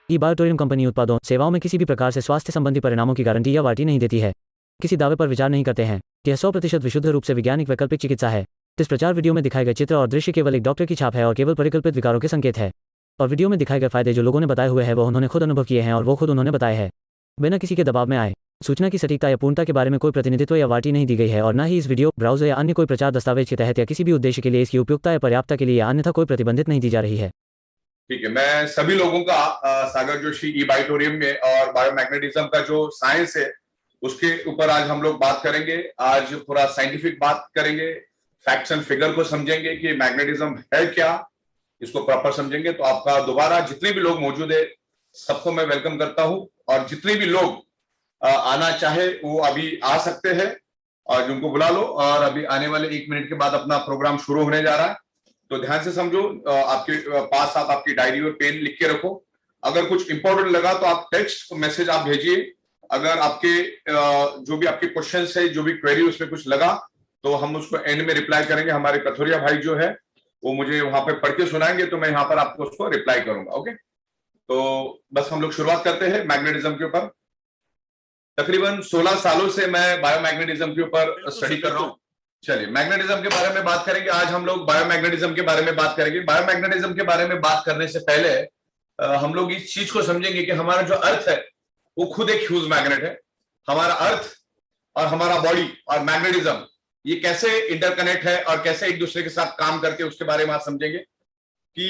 ई-बायोटोरियम company उत्पादों सेवाओं में किसी भी प्रकार से स्वास्थ्य संबंधी परिणामों की गारंटी या वारंटी नहीं देती है। किसी दावे पर विचार नहीं करते हैं। यह 100% विशुद्ध रूप से वैज्ञानिक वैकल्पिक चिकित्सा है। इस प्रचार वीडियो में दिखाए गए चित्र और दृश्य केवल एक डॉक्टर की छाप है और केवल परिकल्पित विकारों के संकेत है। और वीडियो में दिखाए गए फायदे जो लोगों ने बताए हुए हैं वह उन्होंने खुद अनुभव किए हैं और वो खुद उन्होंने बताए हैं, बिना किसी के दबाव में आए। सूचना की सटीकता या पूर्णता के बारे में कोई प्रतिनिधित्व या वारंटी नहीं दी गई है और न ही इस वीडियो ब्राउज़र या अन्य कोई प्रचार दस्तावेज के तहत या किसी भी उद्देश्य के लिए इसकी उपयुक्तता या पर्याप्तता के लिए या अन्यथा कोई प्रतिबंधित नहीं दी जा रही है। ठीक है, मैं सभी लोगों का सागर जोशी ई-बायोटोरियम में और बायोमैग्नेटिज्म का जो साइंस है उसके ऊपर आज हम लोग बात करेंगे। आज पूरा साइंटिफिक बात करेंगे, फैक्ट्स एंड फिगर को समझेंगे कि मैग्नेटिज्म है क्या, इसको प्रॉपर समझेंगे। तो आपका दोबारा जितने भी लोग मौजूद है सबको मैं वेलकम करता हूं और जितने भी लोग आना चाहे वो अभी आ सकते हैं और जिनको बुला लो। और अभी आने वाले 1 मिनट के बाद अपना प्रोग्राम शुरू होने जा रहा है, तो ध्यान से समझो। आपके पास आप आपकी डायरी और पेन लिख के रखो। अगर कुछ इंपॉर्टेंट लगा तो आप टेक्स्ट मैसेज आप भेजिए। अगर आपके जो भी आपके क्वेश्चन है, जो भी क्वेरी उसमें कुछ लगा तो हम उसको एंड में रिप्लाई करेंगे। हमारे कथोरिया भाई जो है वो मुझे वहां पे पढ़ के सुनाएंगे, तो मैं यहाँ पर आपको उसको रिप्लाई करूंगा। ओके, तो बस हम लोग शुरुआत करते हैं मैग्नेटिज्म के ऊपर। तकरीबन 16 सालों से मैं बायोमैग्नेटिज्म के ऊपर स्टडी कर रहा हूँ। चलिए मैग्नेटिज्म के बारे में बात करेंगे। आज हम लोग बायोमैग्नेटिज्म के बारे में बात करेंगे। बायोमैग्नेटिज्म के बारे में बात करने से पहले हम लोग इस चीज को समझेंगे कि हमारा जो अर्थ है वो खुद एक ह्यूज मैग्नेट है। हमारा अर्थ और हमारा बॉडी और मैग्नेटिज्म ये कैसे इंटरकनेक्ट है और कैसे एक दूसरे के साथ काम करते हैं उसके बारे में आज समझेंगे कि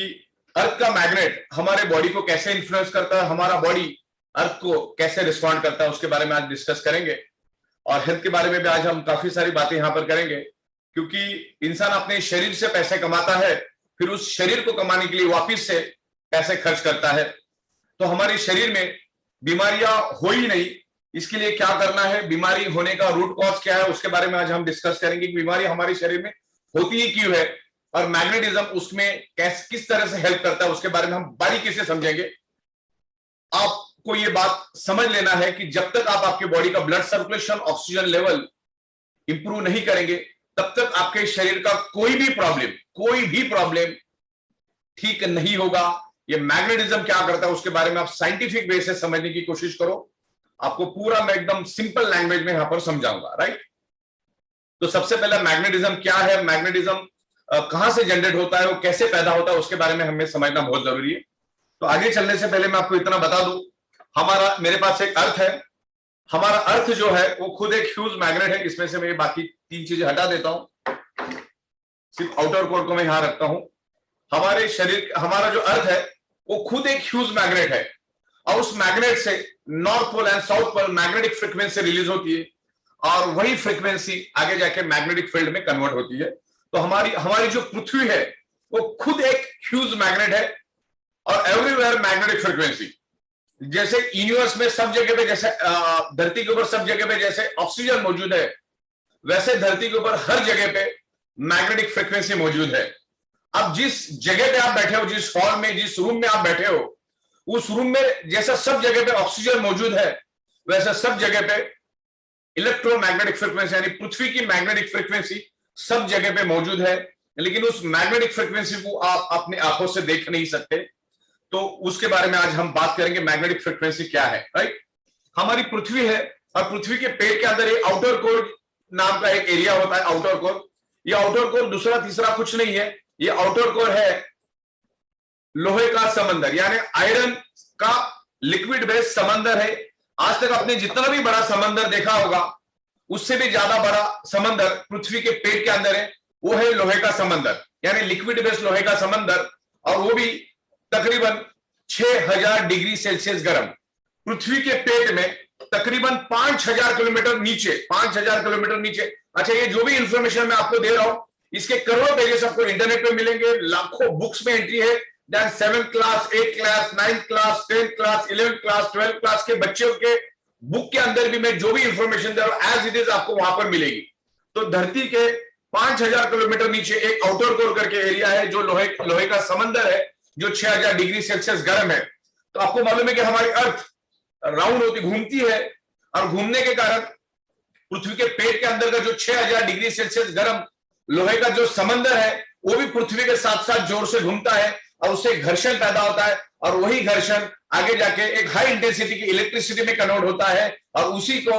अर्थ का मैग्नेट हमारे बॉडी को कैसे इन्फ्लुएंस करता है, हमारा बॉडी अर्थ को कैसे रिस्पॉन्ड करता है, उसके बारे में आज डिस्कस करेंगे। और हेल्थ के बारे में भी आज हम काफी सारी बातें यहां पर करेंगे, क्योंकि इंसान अपने शरीर से पैसे कमाता है, फिर उस शरीर को कमाने के लिए वापिस से पैसे खर्च करता है। तो हमारे शरीर में बीमारियां हो ही नहीं, इसके लिए क्या करना है, बीमारी होने का रूट कॉज क्या है, उसके बारे में आज हम डिस्कस करेंगे कि बीमारी हमारे शरीर में होती ही क्यों है और मैग्नेटिज्म उसमें किस तरह से हेल्प करता है, उसके बारे में हम बारीकी से समझेंगे। आपको ये बात समझ लेना है कि जब तक आप आपके बॉडी का blood circulation, oxygen level improve नहीं करेंगे तब तक आपके शरीर का कोई भी प्रॉब्लम ठीक नहीं होगा। ये मैग्नेटिज्म क्या करता है उसके बारे में आप साइंटिफिक वे से समझने की कोशिश करो। आपको पूरा मैं एकदम सिंपल लैंग्वेज में यहां पर समझाऊंगा, राइट। तो सबसे पहले मैग्नेटिज्म क्या है, मैग्नेटिज्म कहां से जनरेट होता है, वो कैसे पैदा होता है, उसके बारे में हमें समझना बहुत जरूरी है। तो आगे चलने से पहले मैं आपको इतना बता दूं, मेरे पास एक अर्थ है। हमारा अर्थ जो है वो खुद एक ह्यूज मैग्नेट है। इसमें से मैं बाकी 3 चीजें हटा देता हूं, सिर्फ आउटर कोर को मैं यहां रखता हूं। हमारे शरीर, हमारा जो अर्थ है वो खुद एक ह्यूज मैग्नेट है और उस मैग्नेट से north pole and south pole magnetic frequency release होती है और वही फ्रीक्वेंसी आगे जाके मैग्नेटिक फील्ड में कन्वर्ट होती है। तो हमारी जो पृथ्वी है वो खुद एक ह्यूज मैग्नेट है और एवरीवेयर मैग्नेटिक फ्रीक्वेंसी। जैसे यूनिवर्स में सब जगह पे, जैसे धरती के ऊपर सब जगह पे जैसे ऑक्सीजन मौजूद है, वैसे धरती के ऊपर हर जगह पे मैग्नेटिक फ्रीक्वेंसी मौजूद है। अब जिस जगह पे आप बैठे हो, जिस हॉल में, जिस रूम में आप बैठे हो, उस रूम में जैसा सब जगह पे ऑक्सीजन मौजूद है वैसा सब जगह पे इलेक्ट्रोमैग्नेटिक फ्रीक्वेंसी यानी पृथ्वी की मैग्नेटिक फ्रीक्वेंसी सब जगह पे मौजूद है। लेकिन उस मैग्नेटिक फ्रीक्वेंसी को आप अपने आंखों से देख नहीं सकते। तो उसके बारे में आज हम बात करेंगे, मैग्नेटिक फ्रीक्वेंसी क्या है, राइट। हमारी पृथ्वी है और पृथ्वी के पेट के अंदर एक आउटर कोर नाम का एक एरिया होता है, आउटर कोर। ये आउटर कोर दूसरा तीसरा कुछ नहीं है, ये आउटर कोर है लोहे का समंदर, यानी आयरन का लिक्विड बेस समंदर है। आज तक आपने जितना भी बड़ा समंदर देखा होगा उससे भी ज्यादा बड़ा समंदर पृथ्वी के पेट के अंदर है, वो है लोहे का समंदर, यानी लिक्विड बेस लोहे का समंदर। और वो भी तकरीबन 6000 डिग्री सेल्सियस गर्म। पृथ्वी के पेट में तकरीबन 5000 किलोमीटर नीचे, 5000 किलोमीटर नीचे। अच्छा, ये जो भी इंफॉर्मेशन मैं आपको दे रहा हूं इसके करोड़ों पेजेस आपको इंटरनेट पे मिलेंगे, लाखों बुक्स में एंट्री है। 7th class, 8th class, 9th class, 10th class, 11th class, 12th class के बच्चों के बुक के अंदर भी मैं जो भी इंफॉर्मेशन दे रहा हूं एज इट इज आपको वहां पर मिलेगी। तो धरती के 5000 किलोमीटर नीचे एक आउटर कोर करके एरिया है जो लोहे का समंदर है, जो 6000 डिग्री सेल्सियस गर्म है। तो आपको मालूम है कि हमारी अर्थ राउंड होती, घूमती है, और घूमने के कारण पृथ्वी के पेट के अंदर का जो 6000 डिग्री सेल्सियस गर्म लोहे का जो समंदर है वो भी पृथ्वी के साथ साथ जोर से घूमता है और उससे घर्षण पैदा होता है और वही घर्षण आगे जाके एक हाई इंटेंसिटी की इलेक्ट्रिसिटी में कन्वर्ट होता है और उसी को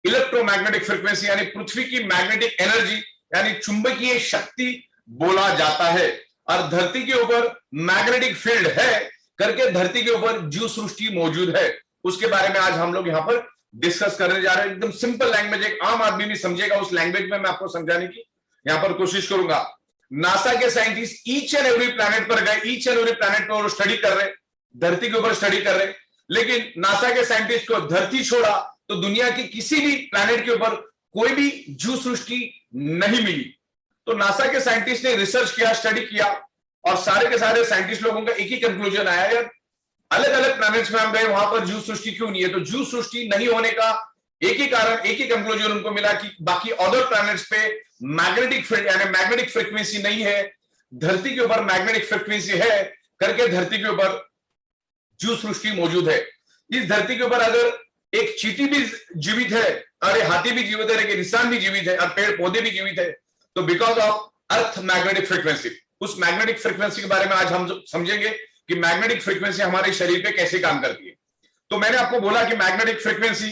इलेक्ट्रोमैग्नेटिक फ्रीक्वेंसी यानी पृथ्वी की मैग्नेटिक एनर्जी यानी चुंबकीय शक्ति बोला जाता है। और धरती के ऊपर मैग्नेटिक फील्ड है करके धरती के ऊपर जीव सृष्टि मौजूद है, उसके बारे में आज हम लोग यहां पर डिस्कस करने जा रहे हैं। एकदम सिंपल लैंग्वेज, एक आम आदमी भी समझेगा उस लैंग्वेज में मैं आपको समझाने की यहां पर कोशिश करूंगा। नासा के scientist each and every planet पर गए, ईच एंड एवरी प्लैनेट पर स्टडी कर रहे, धरती के ऊपर स्टडी कर रहे, लेकिन नासा के साइंटिस्ट को धरती छोड़ा तो दुनिया की किसी भी प्लैनेट के ऊपर कोई भी जीव सृष्टि नहीं मिली। तो नासा के साइंटिस्ट ने रिसर्च किया, स्टडी किया और सारे के सारे साइंटिस्ट लोगों का एक ही कंक्लूजन आया, यार अलग अलग प्लैनेट्स में हम गए, वहां पर जीव सृष्टि क्यों नहीं है? तो जीव सृष्टि नहीं होने का एक ही कारण, एक ही कंक्लूजन उनको मिला कि बाकी अदर प्लैनेट्स पे मैग्नेटिक फील्ड यानी मैग्नेटिक फ्रीक्वेंसी नहीं है, धरती के ऊपर मैग्नेटिक फ्रीक्वेंसी है करके धरती के ऊपर जीव सृष्टि मौजूद है। इस धरती के ऊपर अगर एक चींटी भी जीवित है और हाथी भी जीवित है, एक इंसान भी जीवित है और पेड़ पौधे भी जीवित है, तो because of earth magnetic frequency. उस मैग्नेटिक फ्रीक्वेंसी के बारे में आज हम समझेंगे कि मैग्नेटिक फ्रीक्वेंसी हमारे शरीर पे कैसे काम करती है। तो मैंने आपको बोला कि मैग्नेटिक फ्रीक्वेंसी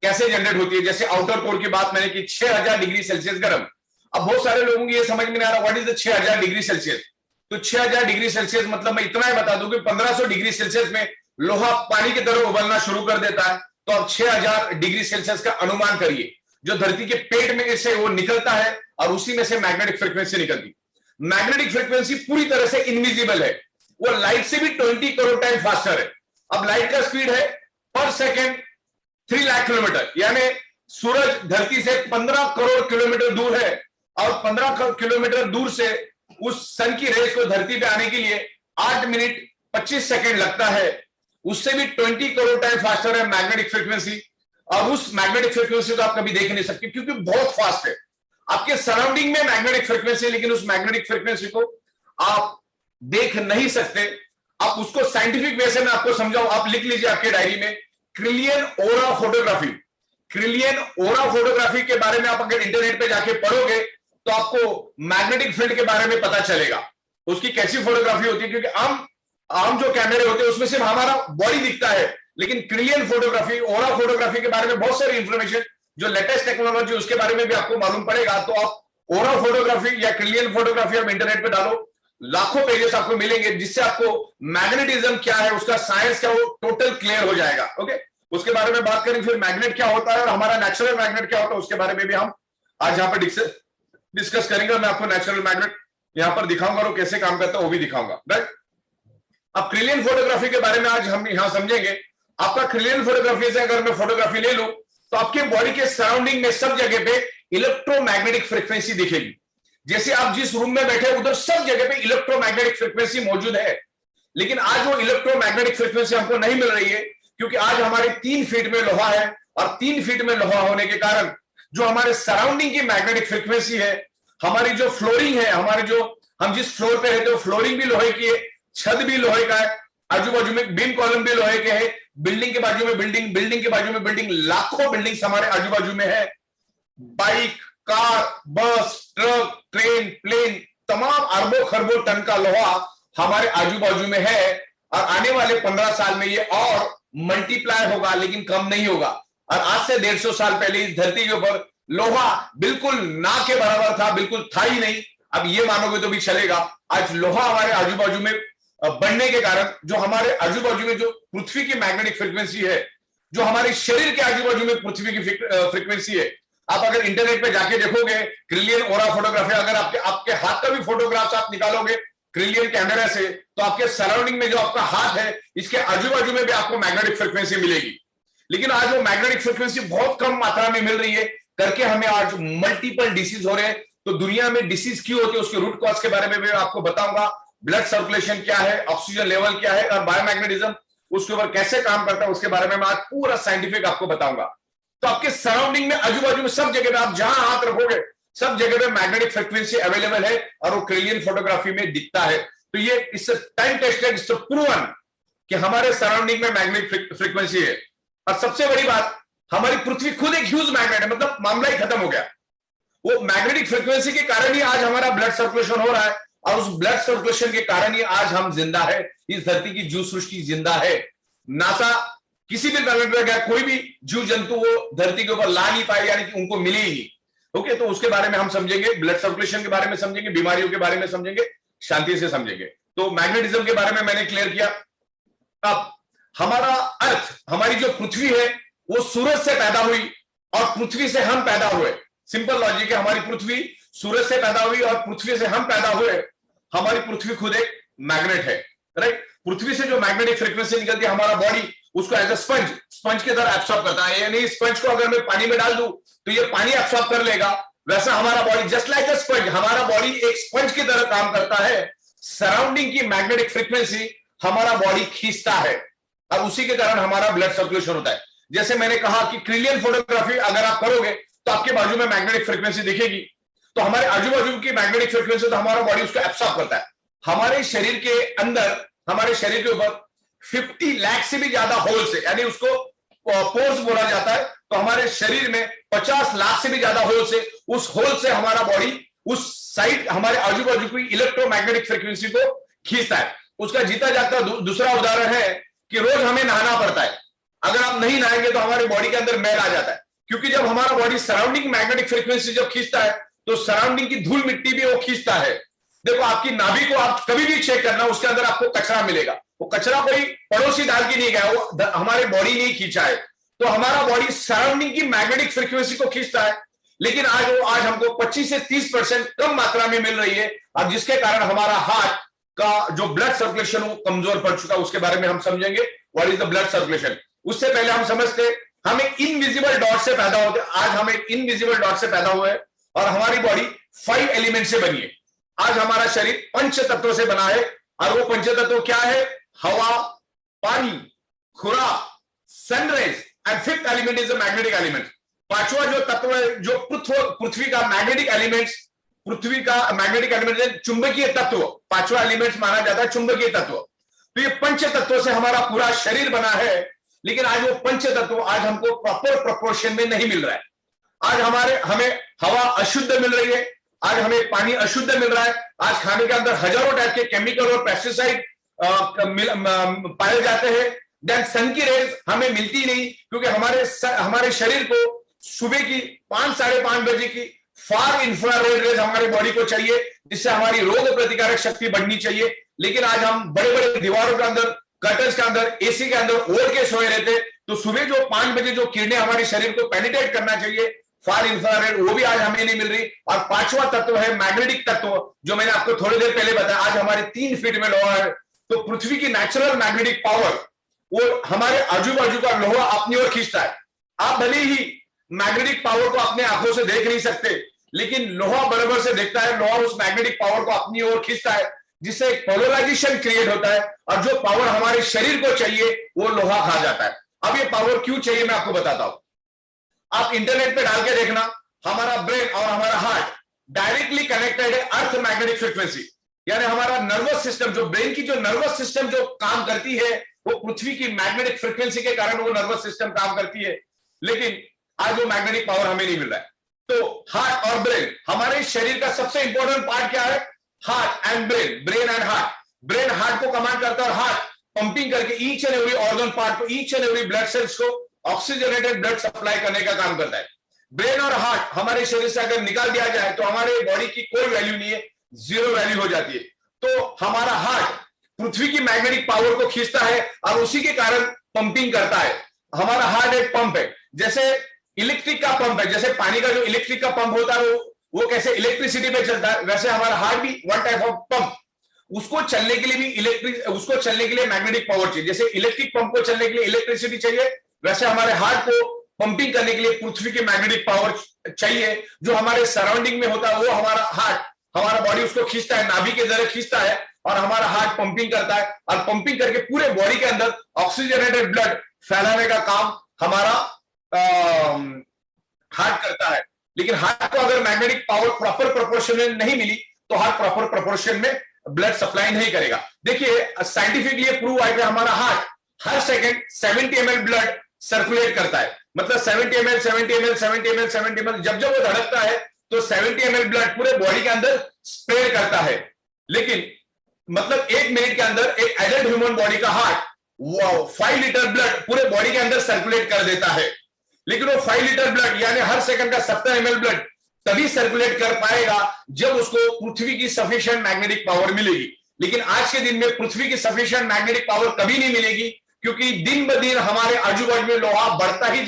कैसे जनरेट होती है, जैसे आउटर कोर की बात मैंने की 6000 डिग्री सेल्सियस गर्म। अब बहुत सारे लोगों को ये समझ में नहीं आ रहा what is the 6000 degree Celsius. तो 6000 डिग्री सेल्सियस मतलब मैं इतना ही बता दूं कि 1500 डिग्री सेल्सियस में लोहा पानी की तरह उबलना शुरू कर देता है। तो अब 6000 डिग्री सेल्सियस का अनुमान करिए, जो धरती के पेट में से वो निकलता है और उसी में से मैग्नेटिक फ्रीक्वेंसी निकलती। मैग्नेटिक फ्रीक्वेंसी पूरी तरह से इनविजिबल है, वो लाइट से भी 20 करोड़ टाइम फास्टर है। अब लाइट का स्पीड है पर सेकेंड 3 लाख किलोमीटर, यानी सूरज धरती से 15 करोड़ किलोमीटर दूर है और 15 किलोमीटर दूर से उस सन की रेस को धरती पे आने के लिए 8 मिनट 25 सेकेंड लगता है। उससे भी 20 करोड़ टाइम फास्टर है मैग्नेटिक फ्रीक्वेंसी। और उस मैग्नेटिक फ्रीक्वेंसी को आप कभी देख नहीं सकते क्योंकि बहुत फास्ट है। आपके सराउंडिंग में मैग्नेटिक फ्रीक्वेंसी, लेकिन उस मैग्नेटिक फ्रीक्वेंसी को आप देख नहीं सकते। आप उसको साइंटिफिक वे से मैं आपको समझाऊं, आप लिख लीजिए आपके डायरी में, क्रिलियन ओरा फोटोग्राफी। क्रिलियन ओरा फोटोग्राफी के बारे में आप अगर इंटरनेट पे जाके पढ़ोगे तो आपको मैग्नेटिक फील्ड के बारे में पता चलेगा, उसकी कैसी फोटोग्राफी होती है। क्योंकि आम जो कैमरे होते हैं उसमें सिर्फ हमारा बॉडी दिखता है, लेकिन क्रिलियन फोटोग्राफी, ओरा फोटोग्राफी के बारे में बहुत सारी इंफॉर्मेशन जो लेटेस्ट टेक्नोलॉजी उसके बारे में भी आपको मालूम पड़ेगा। तो आप ओरा फोटोग्राफी या क्रिलियन फोटोग्राफी आप इंटरनेट पे डालो, लाखों पेजेस आपको मिलेंगे जिससे आपको मैग्नेटिज्म क्या है, उसका साइंस क्या, वो टोटल क्लियर हो जाएगा। ओके, उसके बारे में बात करेंगे। फिर मैग्नेट क्या होता है और हमारा नेचुरल मैग्नेट क्या होता है उसके बारे में भी हम आज यहाँ पर डिस्कस करेंगे। और मैं आपको नेचुरल मैग्नेट यहाँ पर दिखाऊंगा और कैसे काम करता है वो भी दिखाऊंगा। राइट, अब क्रिलियन फोटोग्राफी के बारे में आज हम यहाँ समझेंगे। आपका क्रिलियन फोटोग्राफी से अगर मैं फोटोग्राफी ले लूं तो आपके बॉडी के सराउंडिंग में सब जगह पे इलेक्ट्रोमैग्नेटिक फ्रीक्वेंसी दिखेगी। जैसे आप जिस रूम में बैठे उधर सब जगह पे इलेक्ट्रोमैग्नेटिक फ्रीक्वेंसी मौजूद है, लेकिन आज वो इलेक्ट्रोमैग्नेटिक फ्रीक्वेंसी हमको नहीं मिल रही है क्योंकि आज हमारे 3 फीट में लोहा है और 3 फीट में लोहा होने के कारण जो हमारे सराउंडिंग की मैग्नेटिक फ्रीक्वेंसी है, हमारी जो फ्लोरिंग है, हमारे जो हम जिस फ्लोर पे रहते हैं फ्लोरिंग भी लोहे की है, छत भी लोहे का है, आजू बाजू में बीम कॉलम भी लोहे के है, बिल्डिंग के बाजू में बिल्डिंग, बिल्डिंग के बाजू में बिल्डिंग, लाखों बिल्डिंग्स हमारे आजू बाजू में है। बाइक, कार, बस, ट्रक, ट्रेन, प्लेन, तमाम अरबों खरबों टन का लोहा हमारे आजू बाजू में है और आने वाले 15 साल में ये और मल्टीप्लाई होगा, लेकिन कम नहीं होगा। और आज से 150 साल पहले इस धरती के ऊपर लोहा बिल्कुल ना के बराबर था, बिल्कुल था ही नहीं। अब ये मानोगे तो भी चलेगा, आज लोहा हमारे आजू बाजू में बढ़ने के कारण जो हमारे आजू बाजू में जो पृथ्वी की मैग्नेटिक फ्रीक्वेंसी है, जो हमारे शरीर के आजू बाजू में पृथ्वी की फ्रीक्वेंसी है, आप अगर इंटरनेट पे जाके देखोगे क्रिलियन ओरा फोटोग्राफी, अगर आपके हाथ का भी फोटोग्राफ्स आप निकालोगे क्रिलियन कैमरा से, तो आपके सराउंडिंग में जो आपका हाथ है इसके आजू बाजू में भी आपको मैग्नेटिक फ्रीक्वेंसी मिलेगी। लेकिन आज वो मैग्नेटिक फ्रीक्वेंसी बहुत कम मात्रा में मिल रही है करके हमें आज मल्टीपल डिसीज हो रहे हैं। तो दुनिया में डिसीज क्यों होती है उसके रूट कॉज के बारे में भी आपको बताऊंगा। ब्लड सर्कुलेशन क्या है, ऑक्सीजन लेवल क्या है और बायोमैग्नेटिज्म उसके ऊपर कैसे काम करता है उसके बारे में मैं आज पूरा साइंटिफिक आपको बताऊंगा। तो आपके सराउंडिंग में आजू बाजू में सब जगह पे आप जहां हाथ रखोगे सब जगह पे मैग्नेटिक फ्रीक्वेंसी अवेलेबल है और वो क्रिलियन फोटोग्राफी में दिखता है। तो ये इससे टाइम टेस्टेड, इससे प्रूवन कि हमारे सराउंडिंग में मैग्नेटिक फ्रीक्वेंसी है। और सबसे बड़ी बात, हमारी पृथ्वी खुद एक ह्यूज मैग्नेट है, मतलब मामला ही खत्म हो गया। वो मैग्नेटिक फ्रीक्वेंसी के कारण ही आज हमारा ब्लड सर्कुलेशन हो रहा है और उस ब्लड सर्कुलेशन के कारण ही आज हम जिंदा है। इस धरती की जीव सृष्टि जिंदा है। नासा किसी भी प्लैनेट पर गया, कोई भी जीव जंतु वो धरती के ऊपर ला नहीं पाए, यानी कि उनको मिले ही नहीं। ओके, तो उसके बारे में हम समझेंगे, ब्लड सर्कुलेशन के बारे में समझेंगे, बीमारियों के बारे में समझेंगे, शांति से समझेंगे। तो मैग्नेटिज्म के बारे में मैंने क्लियर किया। अब हमारा अर्थ, हमारी जो पृथ्वी है वो सूरज से पैदा हुई और पृथ्वी से हम पैदा हुए। सिंपल लॉजिक है, हमारी पृथ्वी सूरज से पैदा हुई और पृथ्वी से हम पैदा हुए। हमारी पृथ्वी खुद एक मैग्नेट है, राइट। पृथ्वी से जो मैग्नेटिक फ्रीक्वेंसी निकलती है, हमारा बॉडी उसको एज ए स्पंज की तरह एब्सॉर्ब करता है। यानी स्पंज को अगर मैं पानी में डाल दूं तो ये पानी एब्सॉर्ब कर लेगा, वैसा हमारा बॉडी जस्ट लाइक अ स्पंज, हमारा बॉडी एक स्पंज की तरह काम करता है। सराउंडिंग की मैग्नेटिक फ्रीक्वेंसी हमारा बॉडी खींचता है और उसी के कारण हमारा ब्लड सर्कुलेशन होता है। जैसे मैंने कहा कि क्रिलियन फोटोग्राफी अगर आप करोगे तो आपके बाजू में मैग्नेटिक फ्रीक्वेंसी दिखेगी, तो हमारे आजू बाजू की मैग्नेटिक फ्रीक्वेंसी तो हमारा बॉडी उसको एब्सॉर्ब करता है। हमारे शरीर के अंदर, हमारे शरीर के ऊपर 50 लाख से भी ज्यादा होल्स है, यानी उसको पोर्स बोला जाता है। तो हमारे शरीर में 50 लाख से भी ज्यादा होल्स है। उस होल से हमारा बॉडी उस साइड, हमारे आजू बाजू की इलेक्ट्रोमैग्नेटिक फ्रीक्वेंसी को खींचता है। उसका जीता जागता दूसरा उदाहरण है कि रोज हमें नहाना पड़ता है। अगर आप नहीं नहाएंगे तो हमारी बॉडी के अंदर मैल आ जाता है, क्योंकि जब हमारा बॉडी सराउंडिंग मैग्नेटिक फ्रीक्वेंसी जब खींचता है तो सराउंडिंग की धूल मिट्टी भी वो खींचता है। देखो, आपकी नाभि को आप कभी भी चेक करना, उसके अंदर आपको कचरा मिलेगा। वो कचरा कोई पड़ोसी डाल के नहीं गया, वो हमारे बॉडी ने खींचा है। तो हमारा बॉडी सराउंडिंग की मैग्नेटिक फ्रीक्वेंसी को खींचता है, लेकिन आज हमको 25 से 30% कम मात्रा में मिल रही है, और जिसके कारण हमारा हार्ट का जो ब्लड सर्कुलेशन वो कमजोर पड़ चुका है। उसके बारे में हम समझेंगे, what is the blood circulation. उससे पहले हम समझते, हम एक इनविजिबल डॉट से पैदा होते। आज हम एक इनविजिबल डॉट से पैदा हुए हैं और हमारी बॉडी 5 एलिमेंट से बनी है। आज हमारा शरीर पंच तत्वों से बना है, और वो पंच तत्व क्या है? हवा, पानी, खुराक, sunrise, and 5th element is the magnetic element. पांचवा जो तत्व है, जो पृथ्वी का मैग्नेटिक एलिमेंट्स, पृथ्वी का मैग्नेटिक एलिमेंट है चुंबकीय तत्व। पांचवा एलिमेंट माना जाता है चुंबकीय तत्व। तो ये पंच तत्वों से हमारा पूरा शरीर बना है, लेकिन आज वो पंच तत्व आज हमको प्रॉपर प्रोपोर्शन में नहीं मिल रहा है। आज हमें हवा अशुद्ध मिल रही है, आज हमें पानी अशुद्ध मिल रहा है। आज खाने के अंदर हजारों टाइप के केमिकल और पेस्टिसाइड पाए जाते हैं। देन सन की रेज हमें मिलती नहीं, क्योंकि हमारे शरीर को सुबह की 5 साढ़े 5 बजे की फार इंफ्रारेड रेज हमारी बॉडी को चाहिए, जिससे हमारी रोग प्रतिकारक शक्ति बढ़नी चाहिए। लेकिन आज हम बड़े बड़े दीवारों के अंदर, कर्टन्स के अंदर, एसी के अंदर ओढ़ के सोए रहते, तो सुबह जो 5 बजे जो किरणें हमारे शरीर को पेनिट्रेट करना चाहिए, फार इंफ्रारेड, वो भी आज हमें नहीं मिल रही। और पांचवा तत्व है मैग्नेटिक तत्व, जो मैंने आपको थोड़ी देर पहले बताया। आज हमारे 3 फीट में लोहा है, तो पृथ्वी की नेचुरल मैग्नेटिक पावर वो हमारे आजू बाजू का लोहा अपनी ओर खींचता है। आप भले ही मैग्नेटिक पावर को अपने आंखों से देख नहीं सकते, लेकिन लोहा बराबर से देखता है। लोहा उस मैग्नेटिक पावर को अपनी ओर खींचता है, जिससे एक पोलराइजेशन क्रिएट होता है, और जो पावर हमारे शरीर को चाहिए वो लोहा खा जाता है। अब ये पावर क्यों चाहिए मैं आपको बताता हूं। आप इंटरनेट पे डाल के देखना, हमारा ब्रेन और हमारा हार्ट डायरेक्टली कनेक्टेड है अर्थ मैग्नेटिक फ्रीक्वेंसी। यानी हमारा नर्वस सिस्टम, जो ब्रेन की जो नर्वस सिस्टम जो काम करती है, वो पृथ्वी की मैग्नेटिक फ्रीक्वेंसी के कारण वो नर्वस सिस्टम काम करती है। लेकिन आज वो मैग्नेटिक पावर हमें नहीं मिल रहा है। तो हार्ट और ब्रेन, हमारे शरीर का सबसे इंपॉर्टेंट पार्ट क्या है? Heart and brain, brain and heart. Brain heart को कमांड करता है, और हार्ट पंपिंग करके each and every organ part को, each and every blood cells को ऑक्सीजनेटेड ब्लड सप्लाई करने का काम करता है। ब्रेन और हार्ट हमारे शरीर से अगर निकाल दिया जाए तो हमारे बॉडी की कोई वैल्यू नहीं है, 0 वैल्यू हो जाती है। तो हमारा हार्ट पृथ्वी की मैग्नेटिक पावर को खींचता है और उसी के कारण पंपिंग करता है। हमारा हार्ट एक पंप है, जैसे इलेक्ट्रिक का पंप है, जैसे पानी का जो इलेक्ट्रिक का पंप होता है वो कैसे इलेक्ट्रिसिटी पे चलता है, वैसे हमारा हार्ट भी वन टाइप ऑफ पंप। उसको चलने के लिए भी उसको चलने के लिए मैग्नेटिक पावर चाहिए। जैसे इलेक्ट्रिक पंप को चलने के लिए इलेक्ट्रिसिटी चाहिए, वैसे हमारे हार्ट को पंपिंग करने के लिए पृथ्वी की मैग्नेटिक पावर चाहिए। जो हमारे सराउंडिंग में होता है वो हमारा हार्ट, हमारा बॉडी उसको खींचता है, नाभि के जरिए खींचता है, और हमारा हार्ट पंपिंग करता है, और पंपिंग करके पूरे बॉडी के अंदर ऑक्सीजनेटेड ब्लड फैलाने का काम हमारा हार्ट करता है। लेकिन हार्ट को अगर मैग्नेटिक पावर प्रॉपर प्रोपोर्शन में नहीं मिली तो हार्ट प्रॉपर प्रोपोर्शन में ब्लड सप्लाई नहीं करेगा। देखिए, साइंटिफिकली प्रूव है कि हमारा हार्ट हर सेकंड 70 ml ब्लड सर्कुलेट करता है। मतलब 70 ml, 70 ml, 70 ml, 70 ml, जब जब वो धड़कता है तो 70 ml ब्लड पूरे बॉडी के अंदर स्प्रेड करता है। लेकिन मतलब 1 मिनट के अंदर एक एडल्ट ह्यूमन बॉडी का हार्ट 5 लीटर ब्लड पूरे बॉडी के अंदर सर्कुलेट कर देता है। लेकिन वो 5 लीटर ब्लड यानी हर सेकंड का 70 ml ब्लड तभी सर्कुलेट कर पाएगा जब उसको पृथ्वी की सफिशिएंट मैग्नेटिक पावर मिलेगी। लेकिन आज के दिन में पृथ्वी की सफिशिएंट मैग्नेटिक पावर कभी नहीं मिलेगी, क्योंकि दिन ब दिन हमारे आजू बाजू में लोहा बढ़ता ही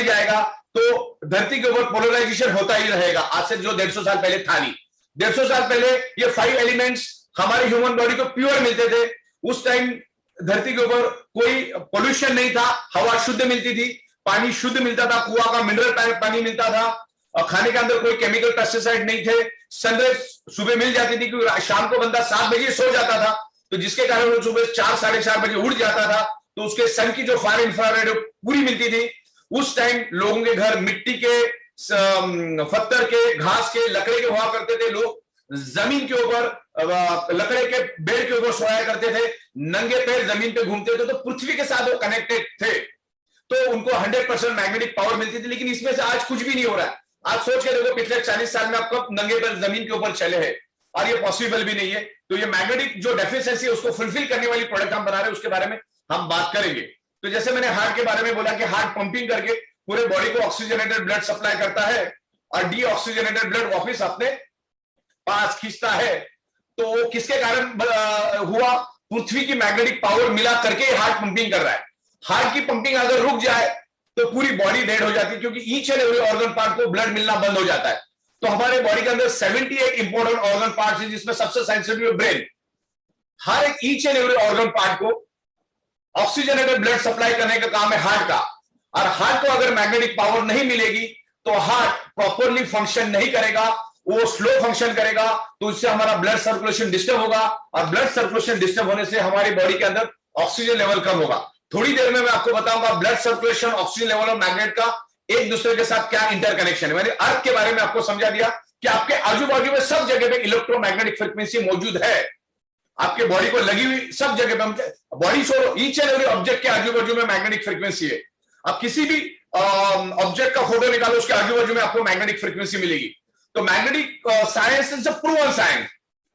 जाएगा, तो धरती के ऊपर पोलराइजेशन होता ही रहेगा। आज से जो 150 साल पहले था नहीं, 150 साल पहले ये 5 एलिमेंट्स हमारे ह्यूमन बॉडी को प्योर मिलते थे। उस टाइम धरती के ऊपर कोई पोल्यूशन नहीं था, हवा शुद्ध मिलती थी, पानी शुद्ध मिलता था, कुआं का मिनरल पानी मिलता था, और खाने के अंदर कोई केमिकल पेस्टिसाइड नहीं थे। सनराइज सुबह मिल जाती थी, क्योंकि शाम को बंदा 7 बजे सो जाता था, तो जिसके कारण वो सुबह 4 साढ़े 4 बजे उठ जाता था, तो उसके सन की जो फार इंफ्रारेड पूरी मिलती थी। उस टाइम लोगों के घर मिट्टी के, पत्थर के, घास के, लकड़े के हुआ करते थे। लोग जमीन के ऊपर लकड़े के बेड के ऊपर सोया करते थे, नंगे पैर जमीन पे घूमते थे, तो पृथ्वी के साथ वो कनेक्टेड थे, तो उनको 100% मैग्नेटिक पावर मिलती थी। लेकिन इसमें से आज कुछ भी नहीं हो रहा है। आज सोच के देखो पिछले 40 साल में आप कब नंगे पैर जमीन के ऊपर चले हैं, और ये पॉसिबल भी नहीं है। तो ये मैग्नेटिक जो डेफिशिएंसी है उसको फुलफिल करने वाली प्रोडक्ट हम बना रहे हैं, उसके बारे में हम बात करेंगे। तो जैसे मैंने हार्ट के बारे में बोला कि हार्ट पंपिंग करके पूरे बॉडी को ऑक्सीजनेटेड ब्लड सप्लाई करता है, और डीऑक्सीजनेटेड ब्लड वापस अपने पास खींचता है। तो वो किसके कारण हुआ? पृथ्वी की मैग्नेटिक पावर मिला करके हार्ट पंपिंग कर रहा है। हार्ट की पंपिंग अगर रुक जाए तो पूरी बॉडी डेड हो जाती है, क्योंकि each and every organ part को ब्लड मिलना बंद हो जाता है। तो हमारे बॉडी के अंदर 78 इंपॉर्टेंट ऑर्गन पार्ट्स हैं, जिसमें सबसे सेंसिटिव ब्रेन। हर एक each and every organ part को ऑक्सीजनेटेड ब्लड सप्लाई करने का काम है हार्ट का। और हार्ट को अगर मैग्नेटिक पावर नहीं मिलेगी तो हार्ट प्रॉपरली फंक्शन नहीं करेगा, वो स्लो फंक्शन करेगा, तो इससे हमारा ब्लड सर्कुलेशन डिस्टर्ब होगा, और ब्लड सर्कुलेशन डिस्टर्ब होने से हमारी बॉडी के अंदर ऑक्सीजन लेवल कम होगा। थोड़ी देर में मैं आपको बताऊंगा ब्लड सर्कुलेशन, ऑक्सीजन लेवल और मैग्नेट का एक दूसरे के साथ क्या इंटरकनेक्शन है। मैंने अर्थ के बारे में आपको समझा दिया कि आपके आजू बाजू में सब जगह पे इलेक्ट्रोमैग्नेटिक फ्रीक्वेंसी मौजूद है, आपके बॉडी को लगी हुई सब जगह पे। बॉडी छोड़ो, ईच एंड एवरी ऑब्जेक्ट के आजू बाजू में मैग्नेटिक फ्रीक्वेंसी है। आप किसी भी ऑब्जेक्ट का फोटो निकालो, उसके आजू बाजू में आपको मैग्नेटिक फ्रीक्वेंसी मिलेगी। तो magnetic science is a proven science,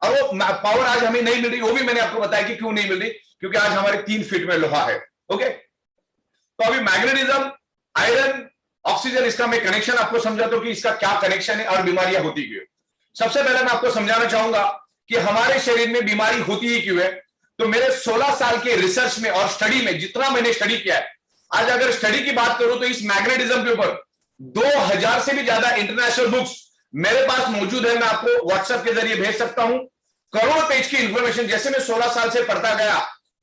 और वो पावर आज हमें नहीं मिल रही, वो भी मैंने आपको बताया कि क्यों नहीं मिल रही, क्योंकि आज हमारे 3 फीट में लोहा है। ओके, तो अभी मैग्नेटिज्म, आयरन, ऑक्सीजन, इसका मैं कनेक्शन आपको समझाता हूं कि इसका क्या कनेक्शन है और बीमारियां होती क्यों। सबसे पहले मैं आपको समझाना चाहूंगा कि हमारे शरीर में बीमारी होती ही क्यों है। तो मेरे 16 साल के रिसर्च में और स्टडी में जितना मैंने स्टडी किया है, आज अगर स्टडी की बात करूं तो इस मैग्नेटिज्म के ऊपर 2000 से भी ज्यादा इंटरनेशनल बुक्स मेरे पास मौजूद है। मैं आपको व्हाट्सएप के जरिए भेज सकता हूं, करोड़ पेज की इंफॉर्मेशन। जैसे मैं 16 साल से पढ़ता गया,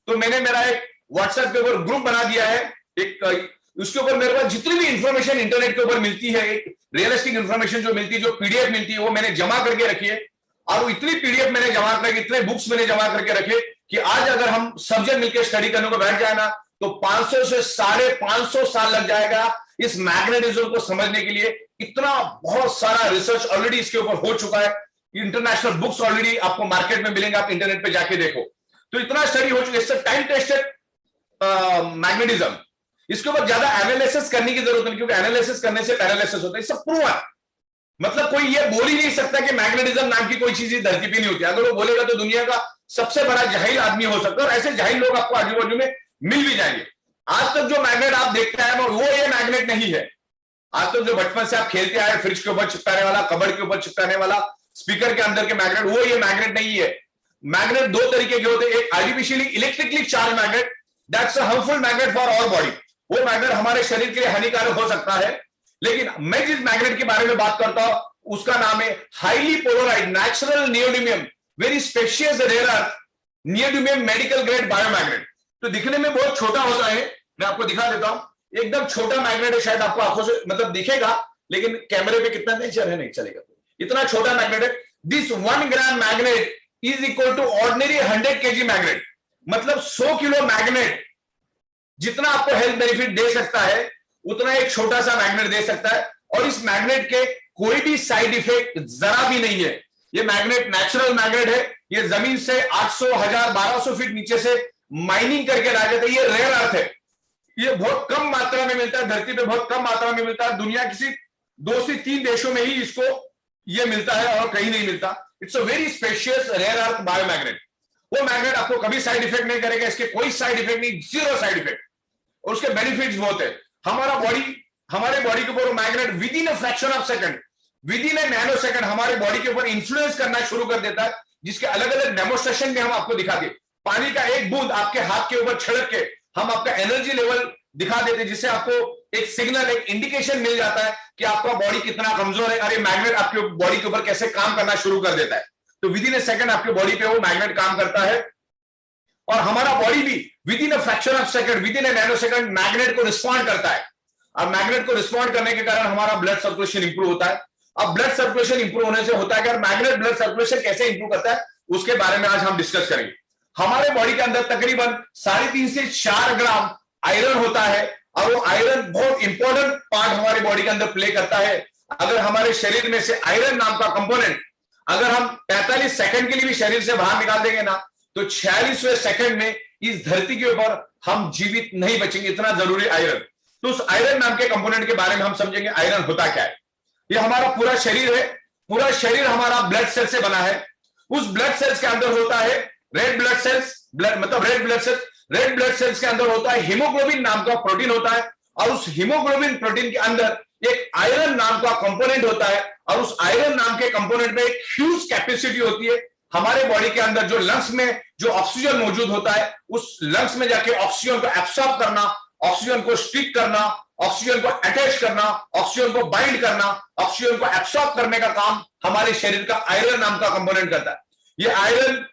तो मैंने मेरा एक व्हाट्सएप के ऊपर ग्रुप बना दिया है, एक उसके ऊपर मेरे पास जितनी भी इंफॉर्मेशन इंटरनेट के ऊपर मिलती है, एक रियलिस्टिक इंफॉर्मेशन जो मिलती है, जो पीडीएफ मिलती है, वो मैंने जमा करके रखी है। और वो इतनी पीडीएफ मैंने जमा करके, इतने बुक्स मैंने जमा करके रखे कि आज अगर हम सब जन मिलकर स्टडी करने को बैठ जाए ना, तो 500 से 550 साल लग जाएगा इस मैग्नेटिज्म को समझने के लिए। इतना बहुत सारा रिसर्च ऑलरेडी इसके ऊपर हो चुका है, इंटरनेशनल बुक्स ऑलरेडी आपको मार्केट में मिलेंगे, आप इंटरनेट पे जाके देखो। तो इतना स्टडी हो चुका है, इससे टाइम टेस्टेड मैग्नेटिज्म। इसके ऊपर ज्यादा एनालिसिस करने की जरूरत नहीं, क्योंकि एनालिसिस करने से पैरालिसिस होता है, सब प्रूवन। मतलब कोई ये बोल ही नहीं सकता कि मैग्नेटिज्म नाम की कोई चीज धरती पे नहीं होती। अगर वो बोलेगा तो दुनिया का सबसे बड़ा जाहिल आदमी हो सकता है, और ऐसे जाहिल लोग आपको आजू बाजू में मिल भी जाएंगे। आज तक जो मैग्नेट आप देखते हैं वो ये मैग्नेट नहीं है। आज तक जो बचपन से आप खेलते आए, फ्रिज के ऊपर चिपकाने वाला, कबर्ड के ऊपर चिपकाने वाला, स्पीकर के अंदर के मैग्नेट, वो ये मैग्नेट नहीं है। मैग्नेट 2 तरीके के होते हैं, एक artificially electrically charge magnet, that's a harmful magnet for our body. वो मैग्नेट हमारे शरीर के लिए हानिकारक हो सकता है। लेकिन मैं जिस मैग्नेट के बारे में बात करता हूं उसका नाम है highly polarized natural neodymium, very specious rare earth neodymium medical grade biomagnet. तो दिखने में बहुत छोटा होता है, मैं आपको दिखा देता हूं। एकदम छोटा मैग्नेट है, शायद आपको आंखों से मतलब दिखेगा, लेकिन कैमरे पे कितना नहीं चलेगा, इतना छोटा मैग्नेट है। This 1 gram magnet is equal to ordinary 100 kg magnet. मतलब 100 किलो मैग्नेट जितना आपको हेल्थ बेनिफिट दे सकता है, उतना एक छोटा सा मैग्नेट दे सकता है। और इस मैग्नेट के कोई भी साइड इफेक्ट जरा भी नहीं है। ये मैग्नेट नेचुरल मैग्नेट है, ये जमीन से 800, 1000, 1200 फीट नीचे से माइनिंग करके ला जाता है। ये रेयर अर्थ है, ये बहुत कम मात्रा में मिलता है, धरती पे बहुत कम मात्रा में मिलता है। दुनिया किसी 2 से 3 देशों में ही इसको ये मिलता है और कहीं नहीं मिलता। It's a very specious rare earth biomagnet. वो मैग्नेट आपको कभी साइड इफेक्ट नहीं करेगा, इसके कोई साइड इफेक्ट नहीं, जीरो साइड इफेक्ट, और उसके बेनिफिट्स बहुत है। हमारे बॉडी के ऊपर वो magnet with in a fraction of second, with in A nano second हमारे बॉडी के ऊपर इंफ्लुएंस करना शुरू कर देता है, जिसके अलग अलग डेमोस्ट्रेशन में हम आपको दिखा दें। पानी का एक बूंद आपके हाथ के ऊपर छिड़क के हम आपका एनर्जी लेवल दिखा देते, जिससे आपको एक सिग्नल, एक इंडिकेशन मिल जाता है कि आपका बॉडी कितना कमजोर है, और ये मैग्नेट आपके बॉडी के ऊपर कैसे काम करना शुरू कर देता है। तो विद इन ए सेकंड आपके बॉडी पे वो मैग्नेट काम करता है, और हमारा बॉडी भी with in a fraction of second, with in A nano second magnet को रिस्पॉन्ड करता है। और मैग्नेट को रिस्पॉन्ड करने के कारण हमारा ब्लड सर्कुलेशन इंप्रूव होता है। अब ब्लड सर्कुलेशन इंप्रूव होने से होता है कि मैग्नेट ब्लड सर्कुलेशन कैसे इंप्रूव करता है, उसके बारे में आज हम डिस्कस करेंगे। हमारे बॉडी के अंदर तकरीबन 3.5 से 4 ग्राम आयरन होता है, और वो आयरन बहुत इंपॉर्टेंट पार्ट हमारी बॉडी के अंदर प्ले करता है। अगर हमारे शरीर में से आयरन नाम का कंपोनेंट अगर हम 45 सेकंड के लिए भी शरीर से बाहर निकाल देंगे ना, तो 46वें सेकंड में इस धरती के ऊपर हम जीवित नहीं बचेंगे, इतना जरूरी आयरन। तो उस आयरन नाम के कंपोनेंट के बारे में हम समझेंगे आयरन होता क्या है। ये हमारा पूरा शरीर है, पूरा शरीर हमारा ब्लड सेल से बना है। उस ब्लड सेल्स के अंदर होता है रेड ब्लड सेल्स, मतलब red blood cells, red blood cells के अंदर होता है हीमोग्लोबिन नाम का प्रोटीन होता है, और उस हीमोग्लोबिन प्रोटीन के अंदर एक आयरन नाम का कंपोनेंट होता है, और उस आयरन नाम के कंपोनेंट में एक ह्यूज कैपेसिटी होती है। हमारे बॉडी के अंदर जो लंग्स में जो ऑक्सीजन मौजूद होता है, उस लंग्स में जाके ऑक्सीजन को एब्सॉर्ब करना, ऑक्सीजन को स्टिक करना, ऑक्सीजन को अटैच करना, ऑक्सीजन को बाइंड करना, ऑक्सीजन को एब्सॉर्ब करने का काम हमारे शरीर का आयरन नाम का कंपोनेंट करता है। ये आयरन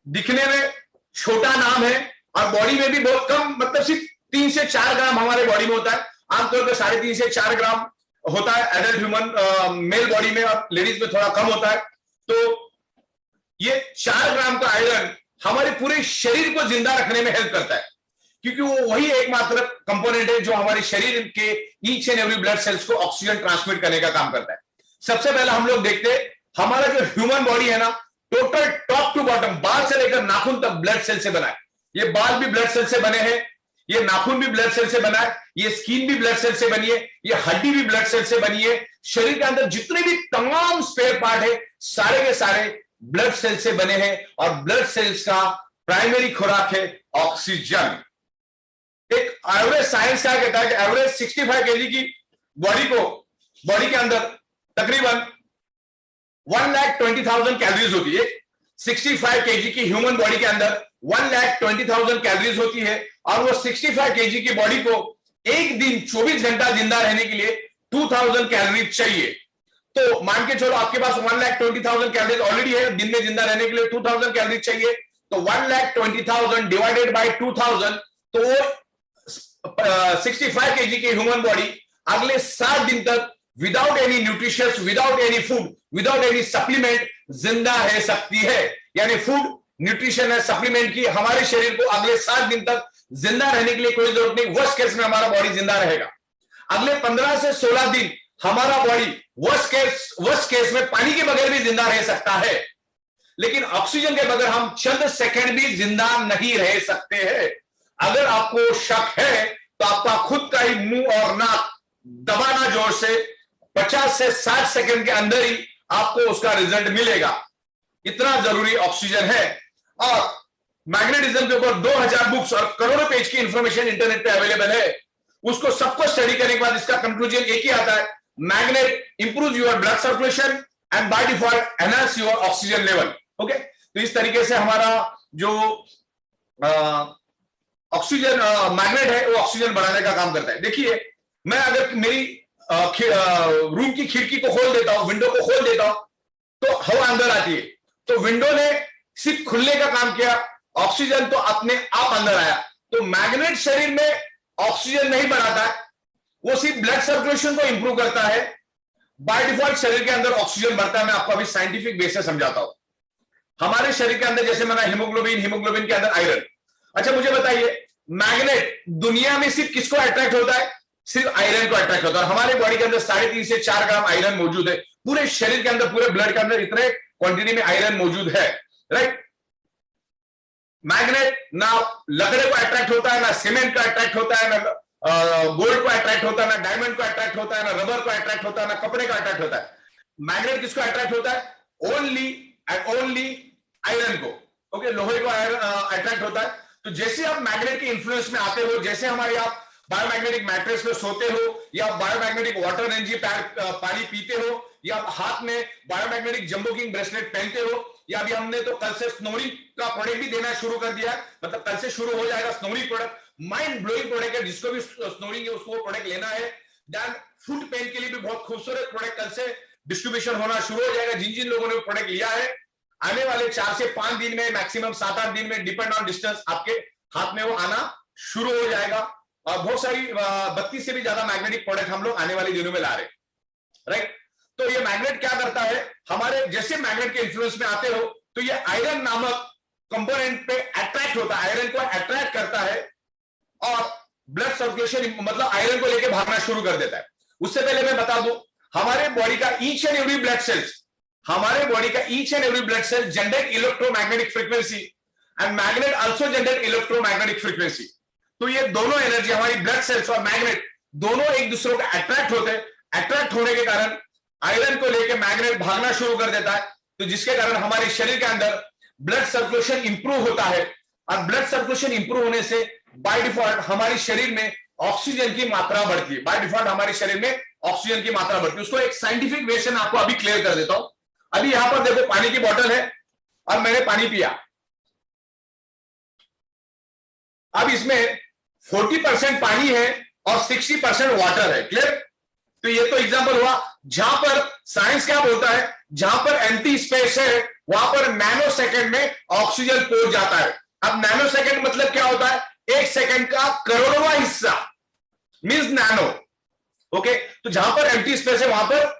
दिखने में छोटा नाम है, और बॉडी में भी बहुत कम, मतलब सिर्फ 3 से 4 ग्राम हमारे बॉडी में होता है। आमतौर पर 3.5 से 4 ग्राम होता है एडल्ट ह्यूमन मेल बॉडी में, और लेडीज में थोड़ा कम होता है। तो ये 4 ग्राम का आयरन हमारे पूरे शरीर को जिंदा रखने में हेल्प करता है, क्योंकि वो वही एकमात्र कंपोनेंट है जो हमारे शरीर के each and every blood cells को ऑक्सीजन ट्रांसमिट करने का काम करता है। सबसे पहले हम लोग देखते हैं हमारा जो ह्यूमन बॉडी है ना, टोटल टॉप टू बॉटम, बाल से लेकर नाखून तक ब्लड सेल से बना है। ये बाल भी ब्लड सेल से बने हैं, ये नाखून भी ब्लड सेल से बना है, ये स्किन भी ब्लड सेल से बनी है, ये हड्डी भी ब्लड सेल से बनी है। शरीर के अंदर जितने भी तमाम स्पेयर पार्ट है, सारे के सारे ब्लड सेल से बने हैं, और ब्लड सेल्स का प्राइमरी खुराक है ऑक्सीजन। एक एवरेज साइंस क्या कहता है कि एवरेज 65 केजी की बॉडी के अंदर तकरीबन 1,20,000 कैलोरीज होती है। 65 केजी की ह्यूमन बॉडी के अंदर 1,20,000 कैलोरीज होती है, और वो 65 केजी की बॉडी को एक दिन 24 घंटा जिंदा रहने के लिए 2,000 कैलोरी चाहिए। तो मान के चलो आपके पास 1,20,000 कैलोरीज ऑलरेडी है, दिन में जिंदा रहने के लिए 2,000 कैलोरी चाहिए। तो 1,20,000 डिवाइडेड बाय 2,000, तो वो 65 केजी की ह्यूमन बॉडी अगले 7 दिन तक without any nutritious, without any food, without any supplement जिंदा रह सकती है। यानी फूड, न्यूट्रिशन है, सप्लीमेंट की हमारे शरीर को अगले 7 दिन तक जिंदा रहने के लिए कोई जरूरत नहीं। वर्स्ट केस में हमारा बॉडी जिंदा रहेगा। अगले 15 से 16 दिन हमारा बॉडी वर्स्ट केस में पानी के बगैर भी जिंदा रह सकता है, लेकिन ऑक्सीजन के बगैर हम चंद सेकंड भी जिंदा नहीं रह सकते हैं। अगर आपको शक है तो आपका खुद का ही मुंह और नाक दबाना जोर से, 50 से 60 सेकंड के अंदर ही आपको उसका रिजल्ट मिलेगा। इतना जरूरी ऑक्सीजन है। और मैग्नेटिज्म के ऊपर 2000 बुक्स और करोड़ों पेज की इंफॉर्मेशन इंटरनेट पे अवेलेबल है। उसको सबको स्टडी करने के बाद इसका कंक्लूजन एक ही आता है, magnet improve your blood circulation and by default enhance your oxygen level. Okay, तो इस तरीके से हमारा जो ऑक्सीजन मैग्नेट है वो ऑक्सीजन बढ़ाने का काम करता है। देखिए, मैं अगर मेरी रूम की खिड़की को खोल देता हूं, विंडो को खोल देता हूं, तो हवा अंदर आती है। तो विंडो ने सिर्फ खुलने का काम किया, ऑक्सीजन तो अपने आप अंदर आया। तो मैग्नेट शरीर में ऑक्सीजन नहीं बढ़ाता है, वो सिर्फ ब्लड सर्कुलेशन को इंप्रूव करता है। बाय डिफॉल्ट शरीर के अंदर ऑक्सीजन बढ़ता है। मैं आपको अभी साइंटिफिक बेस से समझाता हूं। हमारे शरीर के अंदर जैसे मैंने हीमोग्लोबिन के अंदर आयरन। अच्छा, मुझे बताइए, मैग्नेट दुनिया में सिर्फ किसको अट्रैक्ट होता है? सिर्फ आयरन को अट्रैक्ट होता है। हमारे बॉडी के अंदर 3.5 से 4 ग्राम आयरन मौजूद है। पूरे शरीर के अंदर, पूरे ब्लड के अंदर इतने क्वांटिटी में आयरन मौजूद है, राइट। मैग्नेट ना लकड़े को अट्रैक्ट होता है, ना सीमेंट को अट्रैक्ट होता है, ना गोल्ड को अट्रैक्ट होता है, ना डायमंड को अट्रैक्ट होता है, ना रबर को अट्रैक्ट होता है, ना कपड़े का अट्रैक्ट होता है। मैग्नेट किसको अट्रैक्ट होता है? ओनली एंड ओनली आयरन को। ओके, लोहे को अट्रैक्ट होता है। तो जैसे आप मैग्नेट के इन्फ्लुएंस में आते हो, जैसे हमारे आप बायोमैग्नेटिक मैट्रेस पे सोते हो, या बायोमैग्नेटिक वाटर एनर्जी पानी पीते हो, या हाथ में बायोमैग्नेटिक जंबो किंग ब्रेसलेट पहनते हो, या अभी हमने तो कल से स्नोरिंग का प्रोडक्ट भी देना शुरू कर दिया है, मतलब कल से शुरू हो जाएगा snoring product, mind blowing product है। जिसको भी स्नोरिंग है उसको प्रोडक्ट लेना है। देन फुट पेन के लिए भी बहुत खूबसूरत प्रोडक्ट कल से डिस्ट्रीब्यूशन होना शुरू हो जाएगा। जिन जिन लोगों ने प्रोडक्ट लिया है, आने वाले 4 से 5 दिन में, मैक्सिमम 7-8 दिन में, डिपेंड ऑन डिस्टेंस, आपके हाथ में वो आना शुरू हो जाएगा। और बहुत सारी 32 से भी ज्यादा मैग्नेटिक प्रोडक्ट हम लोग आने वाले दिनों में ला रहे हैं, राइट। तो ये मैग्नेट क्या करता है, हमारे जैसे मैग्नेट के इन्फ्लुएंस में आते हो तो ये आयरन नामक कंपोनेंट पे अट्रैक्ट होता है, आयरन को अट्रैक्ट करता है और ब्लड सर्कुलेशन, मतलब आयरन को लेके भागना शुरू कर देता है। उससे पहले मैं बता दूं, हमारे बॉडी का each and every blood sales, हमारे बॉडी का each and every blood sale generate electromagnetic frequency and magnet also generate electromagnetic frequency. तो ये दोनों एनर्जी, हमारी ब्लड सेल्स और मैग्नेट दोनों एक दूसरे को अट्रैक्ट होते हैं। अट्रैक्ट होने के कारण आयरन को लेकर मैग्नेट भागना शुरू कर देता है, तो जिसके कारण हमारे शरीर के अंदर ब्लड सर्कुलेशन इंप्रूव होता है। और ब्लड सर्कुलेशन इंप्रूव होने से बाय डिफॉल्ट हमारे शरीर में ऑक्सीजन की मात्रा बढ़ती है। बाय डिफॉल्ट हमारे शरीर में ऑक्सीजन की मात्रा बढ़ती है। उसको एक साइंटिफिक वे से मैं आपको अभी क्लियर कर देता हूं। अभी यहां पर देखो, पानी की बोतल है और मैंने पानी पिया। अब इसमें 40% पानी है और 60% वाटर है, क्लियर। तो ये तो एग्जांपल हुआ जहां पर साइंस क्या बोलता है, जहां पर एम्प्टी स्पेस है वहां पर नैनो सेकंड में ऑक्सीजन पहुंच जाता है। अब नैनो सेकंड मतलब क्या होता है, 1 सेकंड का करोड़वां हिस्सा, मींस नैनो। ओके, तो जहां पर एम्प्टी स्पेस है वहां पर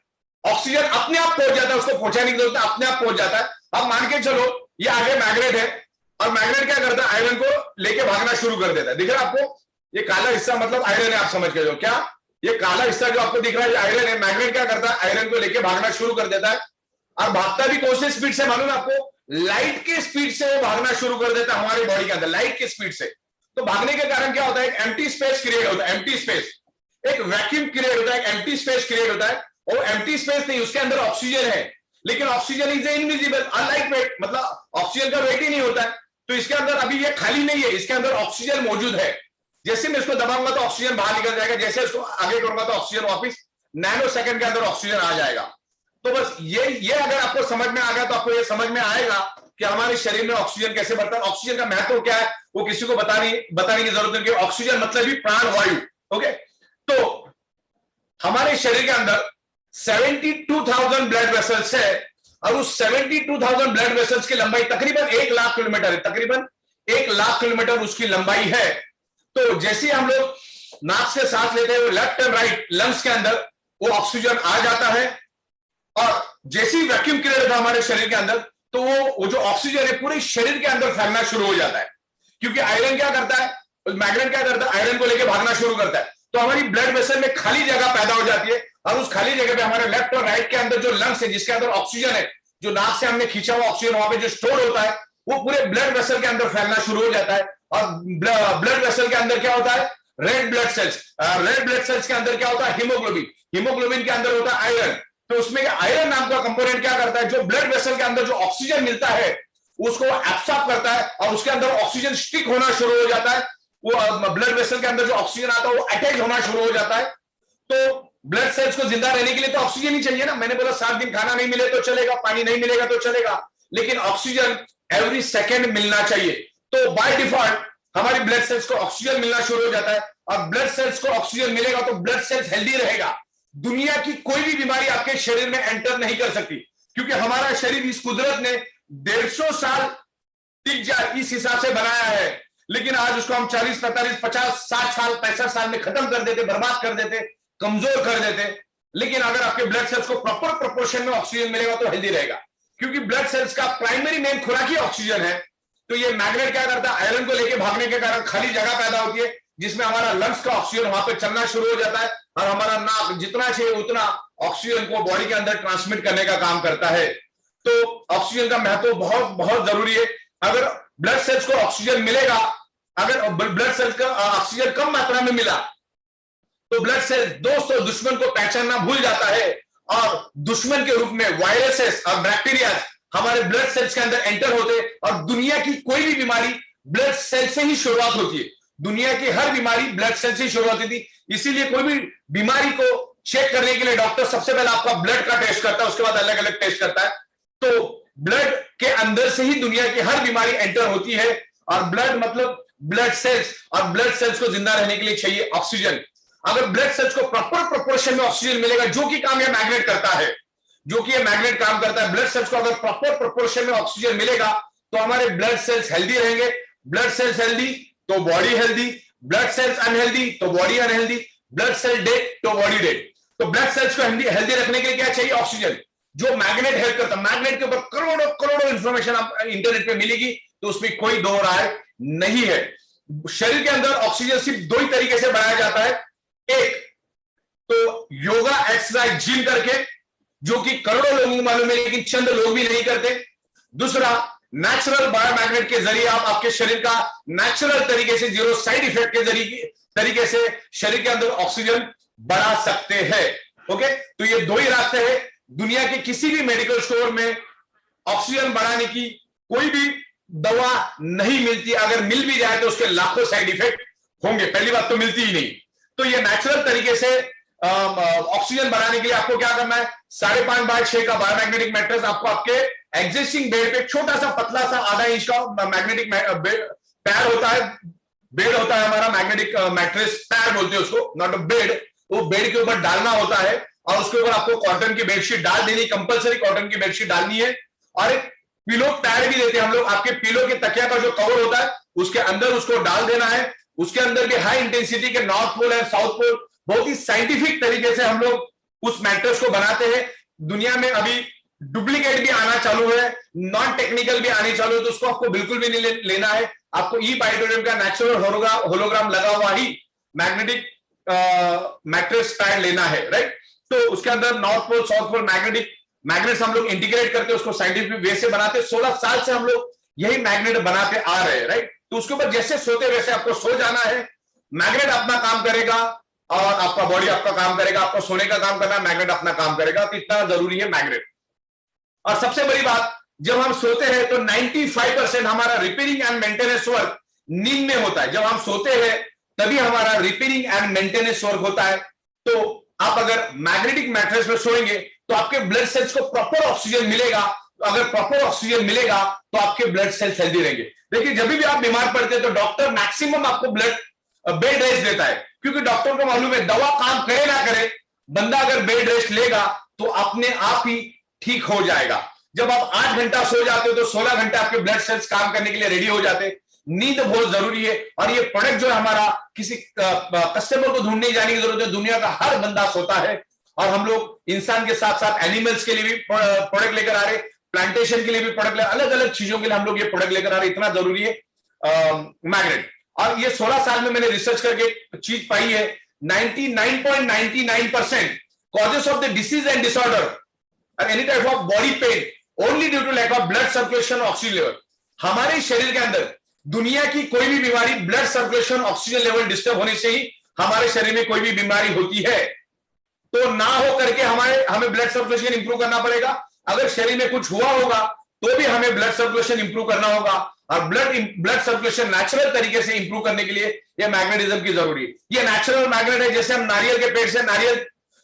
ऑक्सीजन अपने आप पहुंच जाता है, उसको पहुंचाने की जरूरत है, अपने आप पहुंच जाता है। अब मान के चलो ये आगे मैग्नेट है और मैग्नेट क्या करता है, आयरन को लेके भागना शुरू कर देता है। दिख रहा है आपको, ये काला हिस्सा मतलब आयरन है, आप समझ के जाओ। क्या ये काला हिस्सा जो आपको दिख रहा है ये आयरन है। मैग्नेट क्या करता है, आयरन को लेके भागना शुरू कर देता है। और भागता भी कौन से स्पीड से मालूम है आपको, लाइट के स्पीड से वो भागना शुरू कर देता है हमारी बॉडी के अंदर, लाइट के स्पीड से। तो भागने के कारण क्या होता है, एक एम्प्टी स्पेस क्रिएट होता है, एम्प्टी स्पेस, एक वैक्यूम क्रिएट होता है, एक एम्प्टी स्पेस क्रिएट होता है। और एम्प्टी स्पेस नहीं, उसके अंदर ऑक्सीजन है, लेकिन oxygen is invisible, unlight weight, मतलब ऑक्सीजन का वेट ही नहीं होता है। तो इसके अंदर अभी ये खाली नहीं है, इसके अंदर ऑक्सीजन मौजूद है। जैसे मैं इसको दबाऊंगा तो ऑक्सीजन बाहर निकल जाएगा, जैसे इसको आगे करूंगा तो ऑक्सीजन वापस नैनो सेकंड के अंदर ऑक्सीजन आ जाएगा। तो बस ये अगर आपको समझ में आ गया तो आपको ये समझ में आएगा कि हमारे शरीर में ऑक्सीजन कैसे बढ़ता है, ऑक्सीजन का महत्व क्या है, वो किसी को बताने की जरूरत नहीं। ऑक्सीजन मतलब ही प्राण वायु। ओके, तो हमारे शरीर के अंदर 72,000 ब्लड वेसल्स है और उस 72,000 ब्लड वेसल्स की लंबाई तकरीबन 1 लाख किलोमीटर है, तकरीबन 1 लाख किलोमीटर उसकी लंबाई है। तो जैसे हम लोग नाक से सांस लेते हैं, वो लेफ्ट एंड राइट लंग्स के अंदर वो ऑक्सीजन आ जाता है और जैसे ही वैक्यूम क्रिएट होता है हमारे शरीर के अंदर, तो वो जो ऑक्सीजन है पूरे शरीर के अंदर फैलना शुरू हो जाता है। क्योंकि आयरन क्या करता है, मैग्नेट क्या करता है, आयरन को लेकर भागना शुरू करता है। तो हमारी ब्लड वेसल में खाली जगह पैदा हो जाती है और उस खाली जगह पे हमारे लेफ्ट और राइट के अंदर जो लंग्स है, जिसके अंदर ऑक्सीजन है, जो नाक से हमने खींचा हुआ ऑक्सीजन वहां पे जो स्टोर होता है, वो पूरे ब्लड वेसल के अंदर फैलना शुरू हो जाता है। और ब्लड वेसल के अंदर क्या होता है, red blood cells, red blood cells के अंदर क्या होता है, हीमोग्लोबिन, हीमोग्लोबिन के अंदर होता है आयरन। तो उसमें आयरन नाम का कंपोनेंट क्या करता है, जो ब्लड वेसल के अंदर जो ऑक्सीजन मिलता है उसको एब्सॉर्ब करता है और उसके अंदर ऑक्सीजन स्टिक होना शुरू हो जाता है। वो ब्लड वेसल के अंदर जो ऑक्सीजन आता है वो अटैच होना शुरू हो जाता है। तो ब्लड सेल्स को जिंदा रहने के लिए तो ऑक्सीजन ही चाहिए ना। मैंने बोला 7 दिन खाना नहीं मिले तो चलेगा, पानी नहीं मिलेगा तो चलेगा, लेकिन ऑक्सीजन एवरी सेकेंड मिलना चाहिए। तो बाय डिफॉल्ट हमारी ब्लड सेल्स को ऑक्सीजन मिलना शुरू हो जाता है और ब्लड सेल्स को ऑक्सीजन मिलेगा तो ब्लड सेल्स हेल्दी रहेगा। दुनिया की कोई भी बीमारी आपके शरीर में एंटर नहीं कर सकती, क्योंकि हमारा शरीर इस कुदरत ने 150 साल टिक जाए इस हिसाब से बनाया है। लेकिन आज उसको हम 40, 45, 50, 60 साल, 65 साल में खत्म कर देते, बर्बाद कर देते, कमजोर कर देते। लेकिन अगर आपके ब्लड सेल्स को प्रॉपर प्रोपोर्शन में ऑक्सीजन मिलेगा तो हेल्दी रहेगा, क्योंकि ब्लड सेल्स का प्राइमरी मेन खुराक ही ऑक्सीजन है। तो ये मैग्नेट क्या करता है, आयरन को लेके भागने के कारण खाली जगह पैदा होती है, जिसमें हमारा लंग्स का ऑक्सीजन वहां पे चलना शुरू हो जाता है और हमारा नाक जितना चाहिए उतना ऑक्सीजन को बॉडी के अंदर ट्रांसमिट करने का काम करता है। तो ऑक्सीजन का महत्व बहुत बहुत जरूरी है। अगर ब्लड सेल्स को ऑक्सीजन मिलेगा, अगर ब्लड सेल्स का ऑक्सीजन कम मात्रा में मिला तो ब्लड सेल दोस्त और दुश्मन को पहचानना भूल जाता है और दुश्मन के रूप में वायरसेस और बैक्टीरिया हमारे ब्लड सेल्स के अंदर एंटर होते हैं, और दुनिया की कोई भी बीमारी ब्लड सेल से ही शुरुआत होती है। दुनिया की हर बीमारी ब्लड सेल से ही शुरुआत होती थी, इसीलिए कोई भी बीमारी को चेक करने के लिए डॉक्टर सबसे पहले आपका ब्लड का टेस्ट करता है, उसके बाद अलग अलग टेस्ट करता है। तो ब्लड के अंदर से ही दुनिया की हर बीमारी एंटर होती है, और ब्लड मतलब ब्लड सेल्स, और ब्लड सेल्स को जिंदा रहने के लिए चाहिए ऑक्सीजन। अगर ब्लड सेल्स को प्रॉपर प्रोपोर्शन में ऑक्सीजन मिलेगा, जो कि काम यह मैग्नेट करता है, जो कि यह मैग्नेट काम करता है, ब्लड सेल्स को अगर प्रॉपर प्रोपोर्शन में ऑक्सीजन मिलेगा तो हमारे ब्लड सेल्स हेल्दी रहेंगे। ब्लड सेल्स हेल्दी तो body healthy, blood cells unhealthy तो body unhealthy, blood cell dead तो बॉडी डेड। तो ब्लड सेल्स को हेल्दी रखने के लिए क्या चाहिए? ऑक्सीजन, जो मैग्नेट हेल्प करता है। मैग्नेट के ऊपर करोड़ों करोड़ों इंफॉर्मेशन आप इंटरनेट पे मिलेगी, तो उसमें कोई दो राय नहीं है। शरीर के अंदर ऑक्सीजन सिर्फ दो ही तरीके से बनाया जाता है, एक तो योगा एक्सरसाइज जिम करके, जो कि करोड़ों लोगों को मालूम है लेकिन चंद लोग भी नहीं करते। दूसरा नेचुरल बायोमैग्नेट के जरिए आप आपके शरीर का नेचुरल तरीके से जीरो साइड इफेक्ट के तरीके से शरीर के अंदर ऑक्सीजन बढ़ा सकते हैं। ओके, तो ये दो ही रास्ते हैं। दुनिया के किसी भी मेडिकल स्टोर में ऑक्सीजन बढ़ाने की कोई भी दवा नहीं मिलती, अगर मिल भी जाए तो उसके लाखों साइड इफेक्ट होंगे। पहली बात तो मिलती ही नहीं। तो ये नेचुरल तरीके से ऑक्सीजन बढ़ाने के लिए आपको क्या करना है? 5.5x6 का बायोमैग्नेटिक मैट्रेस आपको आपके एग्जिस्टिंग बेड पे, छोटा सा पतला सा आधा इंच का मैग्नेटिक पैड होता है, बेड होता है हमारा, मैग्नेटिक मैट्रेस पैड बोलते हैं उसको, नॉट अ बेड। वो बेड के ऊपर डालना होता है, और उसके ऊपर आपको कॉटन की बेडशीट डाल देनी, कंपलसरी कॉटन की बेडशीट डालनी है। और एक पिलो पैड भी देते हैं हम लोग, आपके पिलो के तकिया का जो कवर होता है उसके अंदर उसको डाल देना है। उसके अंदर भी हाई इंटेंसिटी के नॉर्थ पोल है, साउथ पोल, बहुत ही साइंटिफिक तरीके से हम लोग उस मैट्रेस को बनाते हैं। दुनिया में अभी डुप्लीकेट भी आना चालू है, नॉन टेक्निकल भी आने चालू है, तो उसको आपको बिल्कुल भी नहीं लेना है। आपको ई बाइटोरियम का नेचुरल होलोग्राम लगा हुआ ही मैग्नेटिक मैट्रेस पैड लेना है, राइट। तो उसके अंदर north pole south pole magnets हम लोग इंटीग्रेट करके उसको साइंटिफिक वे से बनाते। 16 साल से हम लोग यही मैग्नेट बनाते आ रहे हैं, राइट। तो उसके ऊपर जैसे सोते वैसे आपको सो जाना है, मैग्नेट अपना काम करेगा और आपका बॉडी आपका काम करेगा। आपको सोने का काम करना है, मैग्नेट अपना काम करेगा। तो इतना जरूरी है मैग्नेट। और सबसे बड़ी बात, जब हम सोते हैं तो 95% हमारा रिपेयरिंग एंड मेंटेनेंस वर्क नींद में होता है। जब हम सोते हैं तभी हमारा रिपेयरिंग एंड मेंटेनेंस वर्क होता है। तो आप अगर मैग्नेटिक मैट्रेस में सोएंगे तो आपके ब्लड सेल्स को प्रॉपर ऑक्सीजन मिलेगा। अगर प्रॉपर ऑक्सीजन मिलेगा तो आपके ब्लड सेल्स हेल्दी रहेंगे। देखिए, जब भी आप बीमार पड़ते हैं तो डॉक्टर मैक्सिमम आपको बेड रेस्ट देता है, क्योंकि डॉक्टर को मालूम है दवा काम करे ना करे, बंदा अगर बेड रेस्ट लेगा तो अपने आप ही ठीक हो जाएगा। जब आप 8 घंटा सो जाते हो तो 16 घंटे आपके ब्लड सेल्स काम करने के लिए रेडी हो जाते हैं। नींद बहुत जरूरी है। और ये प्रोडक्ट जो है हमारा, किसी कस्टमर को ढूंढने जाने की जरूरत है, दुनिया का हर बंदा सोता है। और हम लोग इंसान के साथ साथ एनिमल्स के लिए भी प्रोडक्ट लेकर आ रहे, प्लांटेशन के लिए भी प्रोडक्ट, अलग अलग चीजों के लिए हम लोग ये प्रोडक्ट लेकर आ रहे। इतना जरूरी है मैग्नेट। और ये 16 साल में मैंने रिसर्च करके चीज पाई है, 99.99% causes of the disease and disorder और any type of body pain only due to lack of blood circulation oxygen level. हमारे शरीर के अंदर दुनिया की कोई भी बीमारी blood circulation oxygen level disturb होने से ही हमारे शरीर में कोई भी बीमारी होती है। तो ना हो करके हमें ब्लड सर्कुलेशन इंप्रूव करना पड़ेगा। अगर शरीर में कुछ हुआ होगा तो भी हमें ब्लड सर्कुलेशन इंप्रूव करना होगा। और ब्लड सर्कुलेशन नेचुरल तरीके से इंप्रूव करने के लिए यह मैग्नेटिज्म की जरूरी है। ये नेचुरल मैग्नेट है। जैसे हम नारियल के पेड़ से नारियल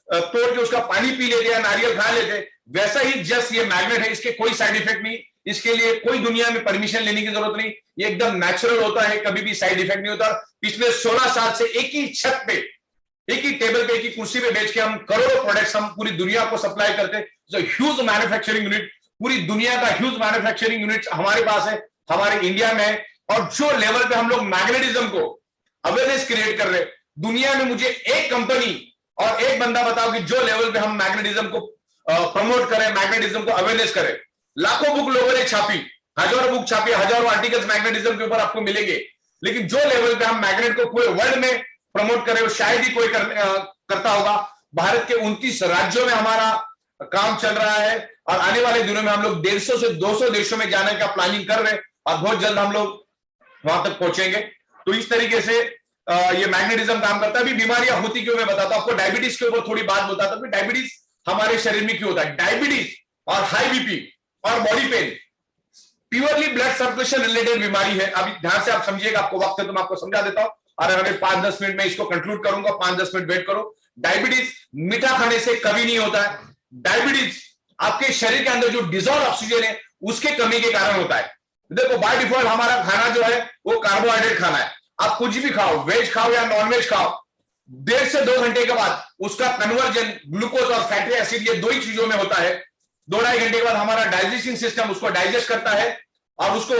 तोड़ के उसका पानी पी लेते हैं, नारियल खा लेते हैं, वैसा ही जस्ट ये मैग्नेट है। इसके कोई साइड इफेक्ट नहीं, इसके लिए कोई दुनिया में परमिशन लेने की जरूरत नहीं। ये एकदम नेचुरल होता है, कभी भी साइड इफेक्ट नहीं होता। पिछले 16 साल से एक ही छत पे, एक ही टेबल पे, एक ही कुर्सी पे बेच के हम करोड़ों प्रोडक्ट्स हम पूरी दुनिया को सप्लाई करते हैं। ह्यूज मैन्युफैक्चरिंग यूनिट, पूरी दुनिया का ह्यूज मैन्युफैक्चरिंग यूनिट हमारे पास है, हमारे इंडिया में है। और जो लेवल पे हम लोग मैग्नेटिज्म को अवेयरनेस क्रिएट कर रहे हैं, दुनिया में मुझे एक कंपनी और एक बंदा बताओ कि जो लेवल पे हम मैग्नेटिज्म को प्रमोट करें, मैग्नेटिज्म को अवेयरनेस करें। लाखों बुक लोगों ने छापी, हजारों बुक छापी, हजारों आर्टिकल्स मैग्नेटिज्म के ऊपर आपको मिलेंगे, लेकिन जो लेवल पे हम मैग्नेट को पूरे वर्ल्ड में प्रमोट करें वो शायद ही कोई करता होगा। भारत के 29 राज्यों में हमारा काम चल रहा है और आने वाले दिनों में हम लोग 150 से 200 देशों में जाने का प्लानिंग कर रहे हैं और बहुत जल्द हम लोग वहां तक पहुंचेंगे। तो इस तरीके से ये मैग्नेटिज्म काम करता है। अभी बीमारियां होती क्यों, मैं बताता हूं आपको। डायबिटीज के ऊपर थोड़ी बात बताता हूं। डायबिटीज हमारे शरीर में क्यों होता है? डायबिटीज और हाई बीपी और body pain purely blood circulation related बीमारी है। अभी ध्यान से आप समझिएगा, आपको वक्त है तो मैं आपको समझा देता हूं, और अगर 5-10 मिनट में इसको कंक्लूड करूंगा, 5-10 मिनट वेट करो। डायबिटीज मीठा खाने से कभी नहीं होता है। डायबिटीज आपके शरीर के अंदर जो डिजॉल्व ऑक्सीजन है उसके कमी के कारण होता है। देखो बाय डिफॉल्ट हमारा खाना जो है वो कार्बोहाइड्रेट खाना है। आप कुछ भी खाओ, वेज खाओ या नॉन वेज खाओ, 1.5 से 2 घंटे के बाद उसका कन्वर्जन ग्लूकोज और फैटी एसिड, ये 2 ही चीजों में होता है। 2-2.5 घंटे के बाद हमारा डाइजेस्टिंग सिस्टम उसको डाइजेस्ट करता है और उसको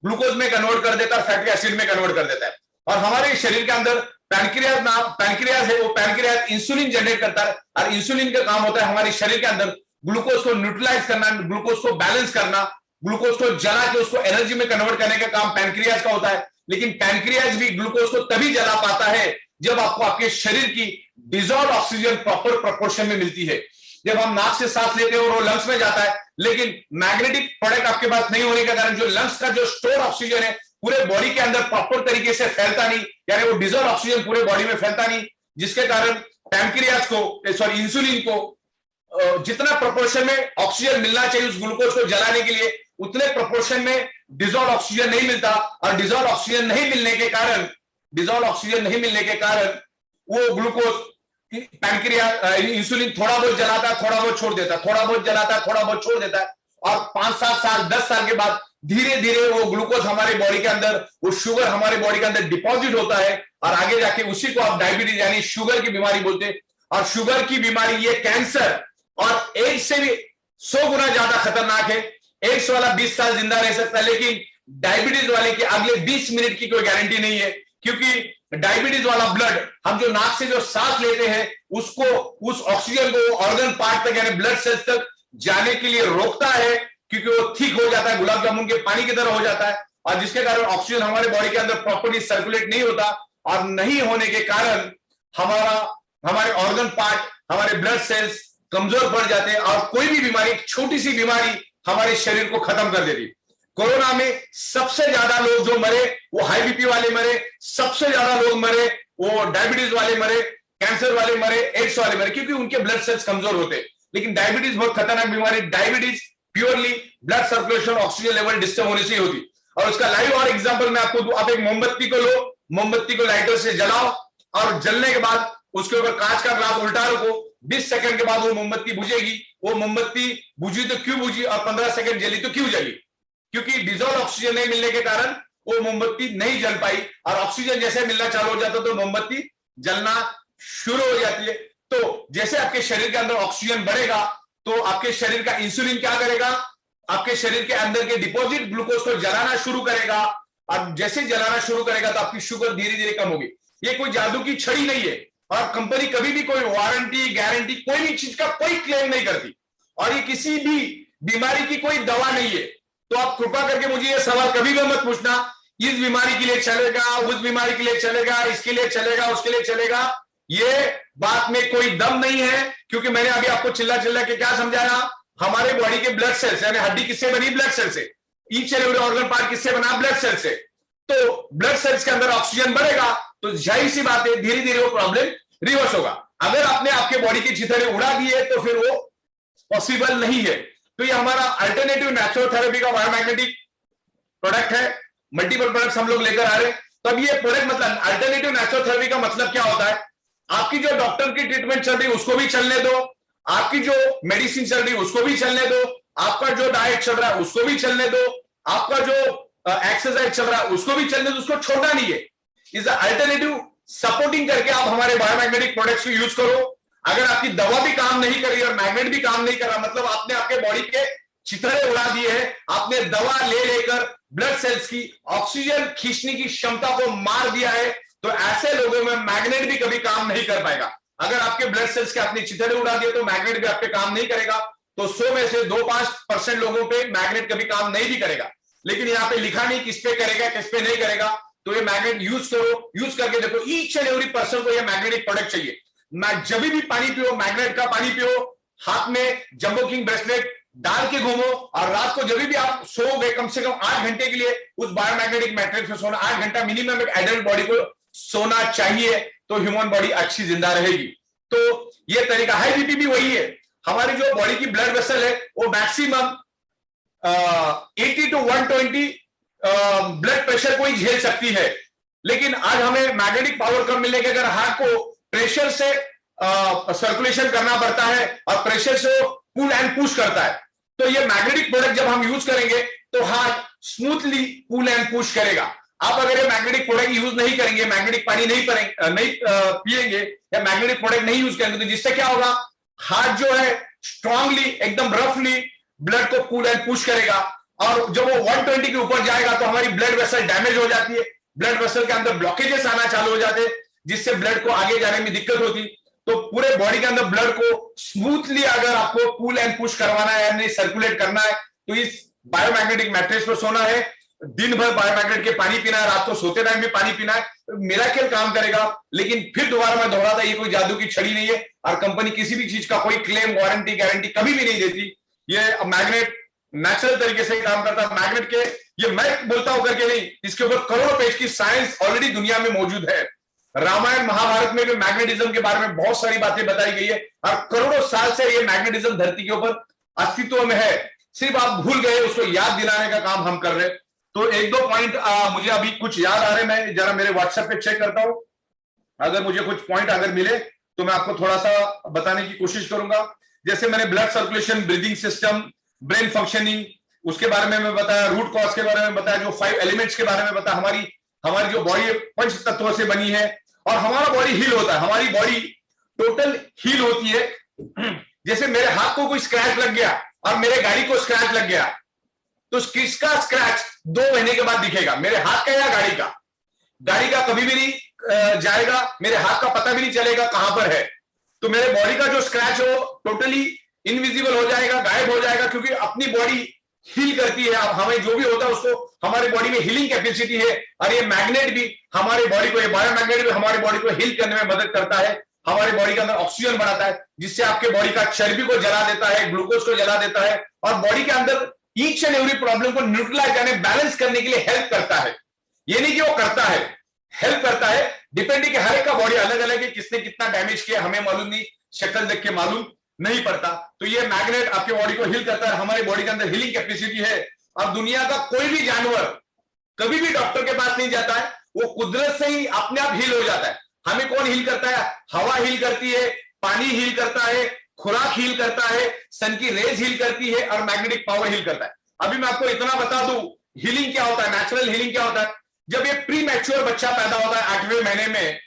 ग्लूकोज में कन्वर्ट कर देता है, फैटी एसिड में कन्वर्ट कर देता है। और हमारे शरीर के अंदर पैनक्रियाज है, वो पैनक्रियाज इंसुलिन जनरेट करता है, और इंसुलिन का काम होता है हमारे शरीर के अंदर ग्लूकोज को न्यूट्रलाइज करना, ग्लूकोज को बैलेंस करना, ग्लूकोज को जला के उसको एनर्जी में कन्वर्ट करने का काम पैनक्रियाज का होता है। लेकिन पैनक्रियाज भी ग्लूकोज को तभी जला पाता है जब आपको आपके शरीर की डिजॉल्व ऑक्सीजन प्रॉपर प्रोपोर्शन में मिलती है। जब हम नाक से सांस लेते हैं और वो लंग्स में जाता है, लेकिन मैग्नेटिक प्रोडक्ट आपके पास नहीं होने के कारण जो लंग्स का जो स्टोर ऑक्सीजन है पूरे बॉडी के अंदर प्रॉपर तरीके से फैलता नहीं, यानी वो डिजॉल्व ऑक्सीजन पूरे बॉडी में फैलता नहीं, जिसके कारण पैनक्रियाज को इंसुलिन को जितना प्रोपोर्शन में ऑक्सीजन मिलना चाहिए उस ग्लूकोज को जलाने के लिए, उतने प्रोपोर्शन में डिजॉल्व ऑक्सीजन नहीं मिलता। और डिजॉल्व ऑक्सीजन नहीं मिलने के कारण वो ग्लूकोज पैनक्रिया इंसुलिन थोड़ा बहुत जलाता है, थोड़ा बहुत छोड़ देता है, थोड़ा बहुत जलाता है, थोड़ा बहुत छोड़ देता है। और 5-7 साल 10 साल के बाद धीरे धीरे वो ग्लूकोज हमारे बॉडी के अंदर, वो शुगर हमारे बॉडी के अंदर डिपॉजिट होता है, और आगे जाके उसी को आप डायबिटीज यानी शुगर की बीमारी बोलते हैं। और शुगर की बीमारी ये कैंसर और एड्स से भी 100 गुना ज्यादा खतरनाक है। एड्स वाला 20 साल जिंदा रह सकता है, लेकिन डायबिटीज वाले के अगले 20 मिनट की कोई गारंटी नहीं है, क्योंकि डायबिटीज वाला ब्लड हम जो नाक से जो सांस लेते हैं उसको, उस ऑक्सीजन को ऑर्गन पार्ट तक यानी ब्लड सेल्स तक जाने के लिए रोकता है, क्योंकि वो थिक हो जाता है, गुलाब जामुन के पानी की तरह हो जाता है, और जिसके कारण ऑक्सीजन हमारे बॉडी के अंदर प्रॉपर्ली सर्कुलेट नहीं होता, और नहीं होने के कारण हमारे ऑर्गन पार्ट, हमारे ब्लड सेल्स कमजोर पड़ जाते हैं, और कोई भी बीमारी, छोटी सी बीमारी हमारे शरीर को खत्म कर देती। कोरोना में सबसे ज्यादा लोग जो मरे वो हाई बीपी वाले मरे, सबसे ज्यादा लोग मरे वो डायबिटीज वाले मरे, कैंसर वाले मरे, एड्स वाले मरे, क्योंकि उनके ब्लड सेल्स कमजोर होते। लेकिन डायबिटीज बहुत खतरनाक बीमारी, diabetes purely blood circulation oxygen level disturb होने से होती। और उसका लाइव और एग्जांपल मैं आपको दूं, आप एक मोमबत्ती को लो, मोमबत्ती को लाइटर से जलाओ, और जलने के बाद उसके ऊपर कांच का ग्लास उल्टा रखो, 20 सेकंड के बाद वो मोमबत्ती बुझेगी। वो मोमबत्ती बुझी तो क्यों बुझी, और 15 सेकंड जली तो क्यों जली? क्योंकि डिजॉल्व ऑक्सीजन नहीं मिलने के कारण वो मोमबत्ती नहीं जल पाई, और ऑक्सीजन जैसे मिलना चालू हो जाता तो मोमबत्ती जलना शुरू हो जाती है। तो जैसे आपके शरीर के अंदर ऑक्सीजन बढ़ेगा तो आपके शरीर का इंसुलिन क्या करेगा, आपके शरीर के अंदर के डिपॉजिट ग्लूकोज को जलाना शुरू करेगा, और जैसे जलाना शुरू करेगा तो आपकी शुगर धीरे धीरे कम होगी। ये कोई जादू की छड़ी नहीं है, और कंपनी कभी भी कोई वारंटी गारंटी कोई भी चीज का कोई क्लेम नहीं करती, और ये किसी भी बीमारी की कोई दवा नहीं है। तो आप कृपा करके मुझे ये सवाल कभी भी मत पूछना, इस बीमारी के लिए चलेगा, उस बीमारी के लिए चलेगा, इसके लिए चलेगा, उसके लिए चलेगा। ये बात में कोई दम नहीं है, क्योंकि मैंने अभी आपको चिल्ला चिल्ला के क्या समझाया, हमारे बॉडी के ब्लड सेल्स यानी हड्डी किससे बनी, ब्लड सेल से, each and every organ part किससे बना, ब्लड सेल से। तो ब्लड सेल्स के अंदर ऑक्सीजन बढ़ेगा तो जाहिर सी बात है धीरे धीरे वो प्रॉब्लम रिवर्स होगा। अगर आपने आपके बॉडी के चिथड़े उड़ा दिए तो फिर वो पॉसिबल नहीं है। तो ये हमारा अल्टरनेटिव नेचुरल थेरेपी का बायोमैग्नेटिक प्रोडक्ट है, मल्टीपल प्रोडक्ट्स हम लोग लेकर आ रहे हैं। तो अब ये प्रोडक्ट मतलब अल्टरनेटिव नेचुरल थेरेपी का मतलब क्या होता है, आपकी जो डॉक्टर की ट्रीटमेंट चल रही है उसको भी चलने दो, आपकी जो मेडिसिन चल रही है उसको भी चलने दो, आपका जो डाइट चल रहा है उसको भी चलने दो, आपका जो एक्सरसाइज चल रहा है उसको भी चलने दो, उसको छोड़ना नहीं है। इज अल्टरनेटिव सपोर्टिंग करके आप हमारे बायोमैग्नेटिक प्रोडक्ट्स को यूज करो। अगर आपकी दवा भी काम नहीं कर रही और मैग्नेट भी काम नहीं कर रहा, मतलब आपने आपके बॉडी के चिथड़े उड़ा दिए हैं, आपने दवा ले लेकर ब्लड सेल्स की ऑक्सीजन खींचने की क्षमता को मार दिया है, तो ऐसे लोगों में मैग्नेट भी कभी काम नहीं कर पाएगा। अगर आपके ब्लड सेल्स के आपने चिथड़े उड़ा दिए तो मैग्नेट भी आपके काम नहीं करेगा। तो 100 में से 2-5% लोगों पे मैग्नेट कभी काम नहीं भी करेगा। लेकिन यहाँ पे लिखा नहीं किस पे करेगा किस पे नहीं करेगा। तो ये मैग्नेट यूज करो, यूज करके देखो, ईच एंड एवरी पर्सन को ये मैग्नेटिक प्रोडक्ट चाहिए। जब भी पानी पियो मैग्नेट का पानी पियो, हाथ में जंबो किंग ब्रेसलेट डाल के घूमो, और रात को जब भी आप सोओगे कम से कम 8 घंटे के लिए उस बायोमैग्नेटिक मैट्रिक्स में सोना। 8 घंटा मिनिमम एक एडल्ट बॉडी को सोना चाहिए, तो ह्यूमन बॉडी अच्छी जिंदा रहेगी। तो ये तरीका, हाई बीपी भी वही है। हमारी जो बॉडी की ब्लड वेसल है वो मैक्सिमम 80 to 120 ब्लड प्रेशर को ही झेल सकती है। लेकिन आज हमें मैग्नेटिक पावर कम मिलने के अगर हार्ट को प्रेशर से सर्कुलेशन करना पड़ता है और प्रेशर से पुल एंड पुश करता है, तो ये मैग्नेटिक प्रोडक्ट जब हम यूज करेंगे तो heart smoothly pull and push करेगा। आप अगर ये मैग्नेटिक प्रोडक्ट यूज नहीं करेंगे, मैग्नेटिक पानी नहीं पिएंगे या मैग्नेटिक प्रोडक्ट नहीं यूज करेंगे, तो जिससे क्या होगा, हार्ट जो है स्ट्रांगली एकदम रफली ब्लड को पुल एंड पुश करेगा और जब वो 120 के ऊपर जाएगा तो हमारी ब्लड वेसल डैमेज हो जाती है, ब्लड वेसल के अंदर ब्लॉकेजेस आना चालू हो जाते हैं, जिससे ब्लड को आगे जाने में दिक्कत होती। तो पूरे बॉडी के अंदर ब्लड को स्मूथली अगर आपको पुल एंड पुश करवाना है यानी सर्कुलेट करना है तो इस बायोमैग्नेटिक मैट्रेस पर सोना है, दिन भर बायोमैग्नेट के पानी पीना है, रात को सोते टाइम भी पानी पीना है, मिराकल काम करेगा। लेकिन फिर दोबारा मैं दोहराता, ये कोई जादू की छड़ी नहीं है और कंपनी किसी भी चीज का कोई क्लेम वारंटी गारंटी कभी भी नहीं देती। ये मैग्नेट नेचुरल तरीके से काम करता है। मैग्नेट के ये मैं बोलता हूं करके नहीं, इसके ऊपर करोड़ों पेज की साइंस ऑलरेडी दुनिया में मौजूद है। रामायण महाभारत में भी मैग्नेटिज्म के बारे में बहुत सारी बातें बताई गई है और करोड़ों साल से ये मैग्नेटिज्म धरती के ऊपर अस्तित्व में है, सिर्फ आप भूल गए, उसको याद दिलाने का काम हम कर रहे हैं। तो एक दो पॉइंट मुझे अभी कुछ याद आ रहे, मैं जरा मेरे व्हाट्सएप पे चेक करता हूं, अगर मुझे कुछ पॉइंट अगर मिले तो मैं आपको थोड़ा सा बताने की कोशिश करूंगा। जैसे मैंने blood circulation, breathing system, brain functioning, उसके बारे में मैं बताया, रूट कॉज के बारे में बताया, जो 5 एलिमेंट्स के बारे में बताया, हमारी जो बॉडी पंच तत्वों से बनी है और हमारा बॉडी हील होता है, हमारी बॉडी टोटल हील होती है। जैसे मेरे हाथ को कोई स्क्रैच लग गया और मेरे गाड़ी को स्क्रैच लग गया तो किसका स्क्रैच 2 महीने के बाद दिखेगा, मेरे हाथ का या गाड़ी का? गाड़ी का कभी भी नहीं जाएगा, मेरे हाथ का पता भी नहीं चलेगा कहां पर है। तो मेरे बॉडी का जो स्क्रैच है वो टोटली इनविजिबल हो जाएगा, गायब हो जाएगा, क्योंकि अपनी बॉडी हील करती है। अब हमें जो भी होता है उसको, हमारी बॉडी में हीलिंग कैपेसिटी है और ये मैग्नेट भी हमारे बॉडी को, ये बायोमैग्नेट भी हमारी बॉडी को हील करने में मदद करता है, हमारी बॉडी के अंदर ऑक्सीजन बढ़ाता है, जिससे आपके बॉडी का चर्बी को जला देता है, ग्लूकोज को जला देता है और बॉडी के अंदर ईच एंड एवरी प्रॉब्लम को न्यूट्रलाइज यानी बैलेंस करने के लिए हेल्प करता है। ये नहीं कि वो करता है, हेल्प करता है। डिपेंडिंग हर एक का बॉडी अलग अलग है, किसने कितना डैमेज किया हमें मालूम नहीं, शक्ल देख के मालूम नहीं पड़ता। तो ये मैग्नेट आपके बॉडी को हील करता है, हमारी बॉडी के अंदर हीलिंग कैपेसिटी है। और दुनिया का कोई भी जानवर कभी भी डॉक्टर के पास नहीं जाता है, वो कुदरत से ही अपने आप हील हो जाता है। हमें कौन हील करता है? हवा हील करती है, पानी हील करता है, खुराक हील करता है, सन की रेज हील करती है और मैग्नेटिक पावर हील करता है। अभी मैं आपको इतना बता दूं, हीलिंग क्या होता है, नेचुरल हीलिंग क्या होता है। जब ये प्री मैच्योर बच्चा पैदा होता है 8वें महीने में,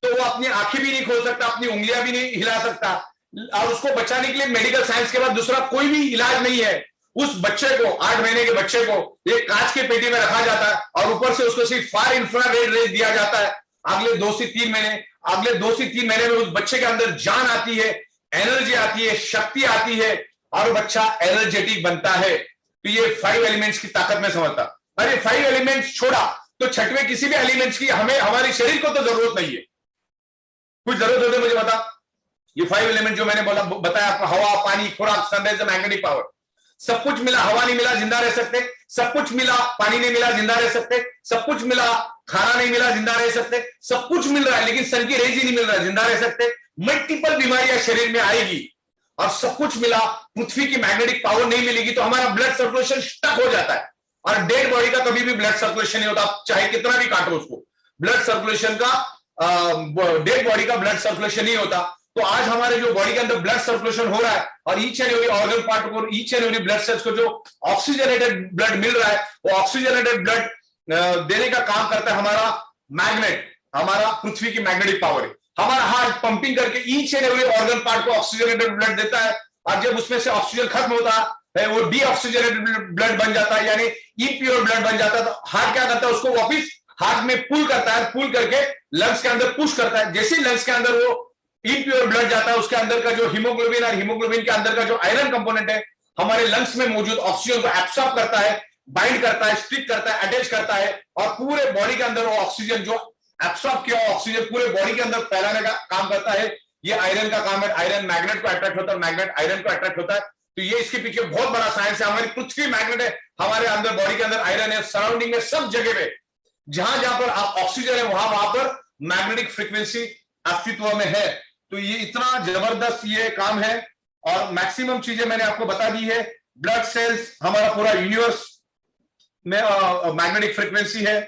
तो वो अपनी आंखें भी नहीं खोल सकता, अपनी उंगलियां भी नहीं हिला सकता और उसको बचाने के लिए मेडिकल साइंस के बाद दूसरा कोई भी इलाज नहीं है। उस बच्चे को, 8 महीने के बच्चे को एक कांच के पेटी में रखा जाता है और ऊपर से उसको सिर्फ फार इंफ्रारेड रेज दिया जाता है। अगले 2 से 3 महीने में उस बच्चे के अंदर जान आती है, एनर्जी आती है, शक्ति आती है और बच्चा एनर्जेटिक बनता है। तो ये 5 एलिमेंट्स की ताकत में समझता। अरे 5 एलिमेंट्स छोड़ा तो 6वें किसी भी एलिमेंट्स की हमें, हमारे शरीर को तो जरूरत नहीं है। कुछ जरूरत होती है मुझे बता। ये 5 एलिमेंट जो मैंने बताया आपको, हवा, पानी, खुराक, सनराइज, मैग्नेटिक पावर, सब कुछ मिला। हवा नहीं मिला जिंदा रह सकते, सब कुछ मिला, पानी नहीं मिला जिंदा रह सकते, सब कुछ मिला, खाना नहीं मिला जिंदा रह सकते, सब कुछ मिल रहा है लेकिन सन की रेज ही नहीं मिल रहा है, जिंदा रह सकते। मल्टीपल बीमारियां शरीर में आएगी और सब कुछ मिला, पृथ्वी की मैग्नेटिक पावर नहीं मिलेगी तो हमारा ब्लड सर्कुलेशन स्टक हो जाता है और डेड बॉडी का कभी भी ब्लड सर्कुलेशन नहीं होता, आप चाहे कितना भी काटो उसको, ब्लड सर्कुलेशन का, डेड बॉडी का ब्लड सर्कुलेशन नहीं होता। तो आज हमारे जो बॉडी के अंदर ब्लड सर्कुलेशन हो रहा है और each and every organ part को, each and every blood cells को जो ऑक्सीजनेटेड ब्लड मिल रहा है, वो ऑक्सीजनेटेड ब्लड देने का काम करता है हमारा मैग्नेट, हमारा पृथ्वी की मैग्नेटिक पावर है। हमारा हार्ट पंपिंग करके each and every organ part को ऑक्सीजनेटेड ब्लड देता है और जब उसमें से ऑक्सीजन खत्म होता है वो डीऑक्सीजनेटेड ब्लड बन जाता है, यानी इम्प्योर ब्लड बन जाता है। तो हार्ट क्या करता है, उसको वापिस हार्ट में पुल करता है, पुल करके लंग्स के अंदर पुश करता है। जैसे लंग्स के अंदर वो इम्प्योर ब्लड जाता है, उसके अंदर का जो हीमोग्लोबिन और हीमोग्लोबिन के अंदर का जो आयरन कंपोनेंट है, हमारे लंग्स में मौजूद ऑक्सीजन को एब्सॉर्ब करता है, बाइंड करता है, स्टिक करता है, अटैच करता है और पूरे बॉडी के अंदर वो ऑक्सीजन जो एब्सॉर्ब किया ऑक्सीजन पूरे बॉडी के अंदर फैलाने का काम करता है। ये आयरन का काम है, आयरन मैग्नेट को अट्रैक्ट होता है, मैग्नेट आयरन को अट्रैक्ट होता है। तो ये इसके पीछे बहुत बड़ा साइंस है। हमारी पृथ्वी मैग्नेट है, हमारे अंदर बॉडी के अंदर आयरन है, सराउंडिंग में सब जगह पे जहां जहां पर ऑक्सीजन है वहां पर मैग्नेटिक फ्रीक्वेंसी अस्तित्व में है। तो ये इतना जबरदस्त ये काम है और मैक्सिमम चीजें मैंने आपको बता दी है। ब्लड सेल्स हमारा पूरा यूनिवर्स में मैग्नेटिक फ्रीक्वेंसी है।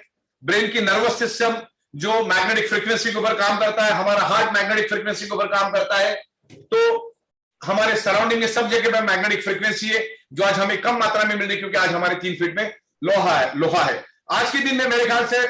ब्रेन की नर्वस सिस्टम जो मैग्नेटिक फ्रीक्वेंसी के ऊपर काम करता है, हमारा हार्ट मैग्नेटिक फ्रीक्वेंसी के ऊपर काम करता है। तो हमारे सराउंडिंग में सब जगह पे मैग्नेटिक फ्रीक्वेंसी है, जो आज हमें कम मात्रा में मिल रही है क्योंकि आज हमारे 3 फीट में लोहा है। आज के दिन में मेरे ख्याल से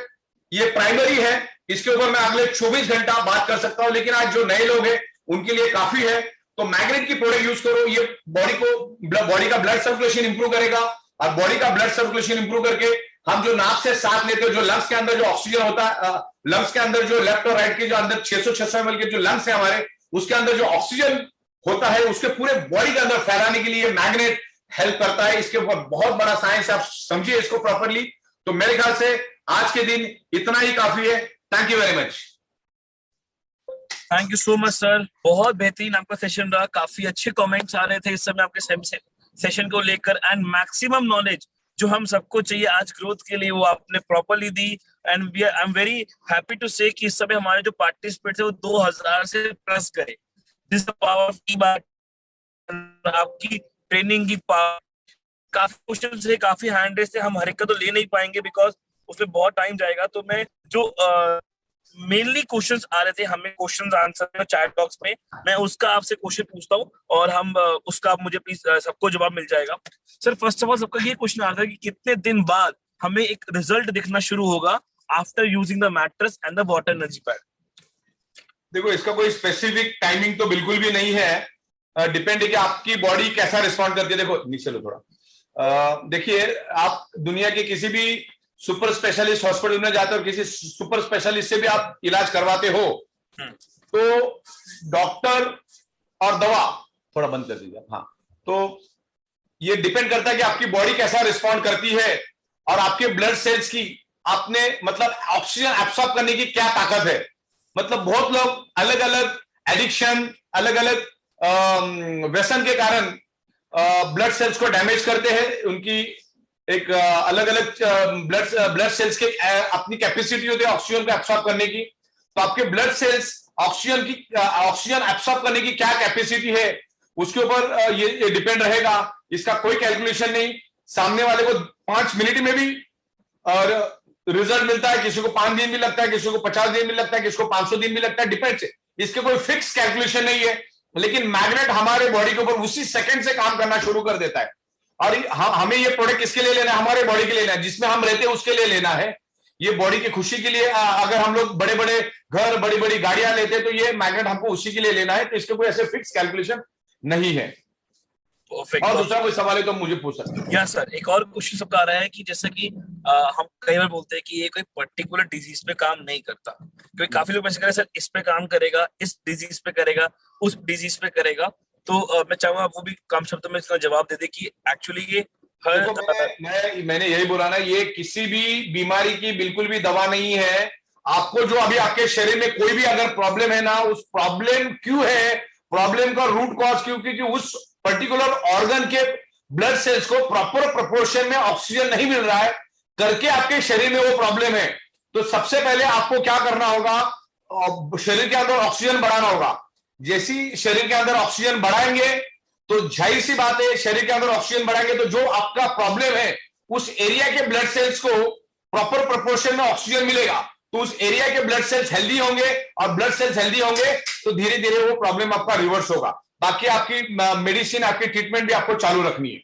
ये प्राइमरी है, इसके ऊपर मैं अगले 24 घंटा बात कर सकता हूं, लेकिन आज जो नए लोग हैं उनके लिए काफी है। तो मैग्नेट की प्रोडक्ट यूज करो, ये बॉडी का ब्लड सर्कुलेशन इंप्रूव करेगा, और बॉडी का ब्लड सर्कुलेशन इंप्रूव करके हम जो नाक से सांस लेते हैं, जो लंग्स के अंदर जो ऑक्सीजन होता है, लंग्स के अंदर जो लेफ्ट और राइट के जो अंदर 600 ml के जो लंग्स है हमारे, उसके अंदर जो ऑक्सीजन होता है उसके पूरे बॉडी के अंदर फैलाने के लिए मैग्नेट हेल्प करता है। इसके ऊपर बहुत बड़ा साइंस है, आप समझिए इसको प्रॉपरली। तो मेरे ख्याल से आज के दिन इतना ही काफी है। Thank you very much. Thank you so much sir, बहुत बेहतरीन आपका सेशन रहा। काफी अच्छे कमेंट्स आ रहे थे इस समय आपके सेशन को लेकर, एंड मैक्सिमम नॉलेज जो हम सबको चाहिए आज ग्रोथ के लिए वो आपने प्रॉपरली दी। And I am very happy to say कि इस समय हमारे जो पार्टिसिपेट थे वो 2000 से प्लस गए। दिस द पावर की बात, आपकी ट्रेनिंग की पावर। काफी क्वेश्चन थे, काफी हैंड रेस थे, हम हर एक का तो ले नहीं पाएंगे बिकॉज उसमें बहुत टाइम जाएगा। तो मैं जो मेनली क्वेश्चंस आ रहे थे हमें क्वेश्चंस आंसर चैट बॉक्स में, मैं उसका आपसे क्वेश्चन पूछता हूँ और हम उसका आप मुझे प्लीज सबको जवाब मिल जाएगा। सर फर्स्ट ऑफ ऑल सबका ये क्वेश्चन आ रहा था कि कितने दिन बाद हमें एक रिजल्ट दिखना शुरू होगा after using the mattress and the water energy pad? देखो, इसका कोई स्पेसिफिक टाइमिंग तो बिल्कुल भी नहीं है, डिपेंड है कि आपकी बॉडी कैसा रिस्पॉन्ड करती है। देखो नीचे लो थोड़ा, देखिए आप दुनिया के किसी भी सुपर स्पेशलिस्ट हॉस्पिटल में जाते हो, किसी सुपर स्पेशलिस्ट से भी आप इलाज करवाते हो, तो डॉक्टर और दवा थोड़ा बंद कर दीजिए। हाँ, तो ये डिपेंड करता है कि आपकी बॉडी कैसा रिस्पॉन्ड करती है और आपके ब्लड सेल्स की आपने मतलब ऑक्सीजन एब्सॉर्ब करने की क्या ताकत है। मतलब बहुत लोग अलग अलग एडिक्शन, अलग अलग व्यसन के कारण ब्लड सेल्स को डैमेज करते हैं। उनकी एक अलग अलग ब्लड सेल्स की अपनी कैपेसिटी होती है ऑक्सीजन को एब्सॉर्ब करने की। तो आपके ब्लड सेल्स ऑक्सीजन एब्सॉर्ब करने की क्या कैपेसिटी है उसके ऊपर ये डिपेंड रहेगा। इसका कोई कैलकुलेशन नहीं। सामने वाले को 5 मिनट में भी और रिजल्ट मिलता है, किसी को 5 दिन भी लगता है, किसी को 50 दिन भी लगता है, किसी को 500 दिन भी लगता है, डिपेंड्स है। इसके कोई फिक्स कैलकुलेशन नहीं है, लेकिन मैग्नेट हमारे बॉडी के ऊपर उसी सेकंड से काम करना शुरू कर देता है। और हमें ये प्रोडक्ट किसके लिए लेना है? हमारे बॉडी के लिए लेना है, जिसमें हम रहते हैं उसके लिए लेना है। ये बॉडी की खुशी के लिए, अगर हम लोग बड़े बड़े घर, बड़ी बड़ी गाड़ियां लेते हैं तो ये मैग्नेट हमको उसी के लिए लेना है। तो इसके कोई ऐसे फिक्स कैलकुलेशन नहीं है। और दूसरा कोई सवाल है तो मुझे पूछ सकते हैं। या सर एक और क्वेश्चन सबका आ रहा है कि जैसे कि हम कई बार बोलते हैं कि ये कोई पर्टिकुलर डिजीज पे काम नहीं करता, क्योंकि काफी लोग मैसेज कर रहे हैं सर इस पे काम करेगा, इस डिजीज पे करेगा, उस डिजीज पे करेगा। तो मैं चाहूंगा आप वो भी कम शब्दों में इसका जवाब दे दे कि एक्चुअली ये हर मैंने यही बोला ना, ये किसी भी बीमारी की बिल्कुल भी दवा नहीं है। आपको जो अभी आपके शरीर में कोई भी अगर प्रॉब्लम है ना, उस प्रॉब्लम क्यों है, प्रॉब्लम का रूट कॉज क्यों, क्योंकि उस पर्टिकुलर ऑर्गन के ब्लड सेल्स को प्रॉपर प्रोपोर्शन में ऑक्सीजन नहीं मिल रहा है करके आपके शरीर में वो प्रॉब्लम है। तो सबसे पहले आपको क्या करना होगा, शरीर के अंदर ऑक्सीजन बढ़ाना होगा। जैसी शरीर के अंदर ऑक्सीजन बढ़ाएंगे तो जाहिर सी बात है, शरीर के अंदर ऑक्सीजन बढ़ाएंगे तो जो आपका प्रॉब्लम है उस एरिया के ब्लड सेल्स को प्रॉपर प्रोपोर्शन में ऑक्सीजन मिलेगा, तो उस एरिया के ब्लड सेल्स हेल्दी होंगे, और ब्लड सेल्स हेल्दी होंगे तो धीरे धीरे वो प्रॉब्लम आपका रिवर्स होगा। बाकी आपकी मेडिसिन, आपकी ट्रीटमेंट भी आपको चालू रखनी है।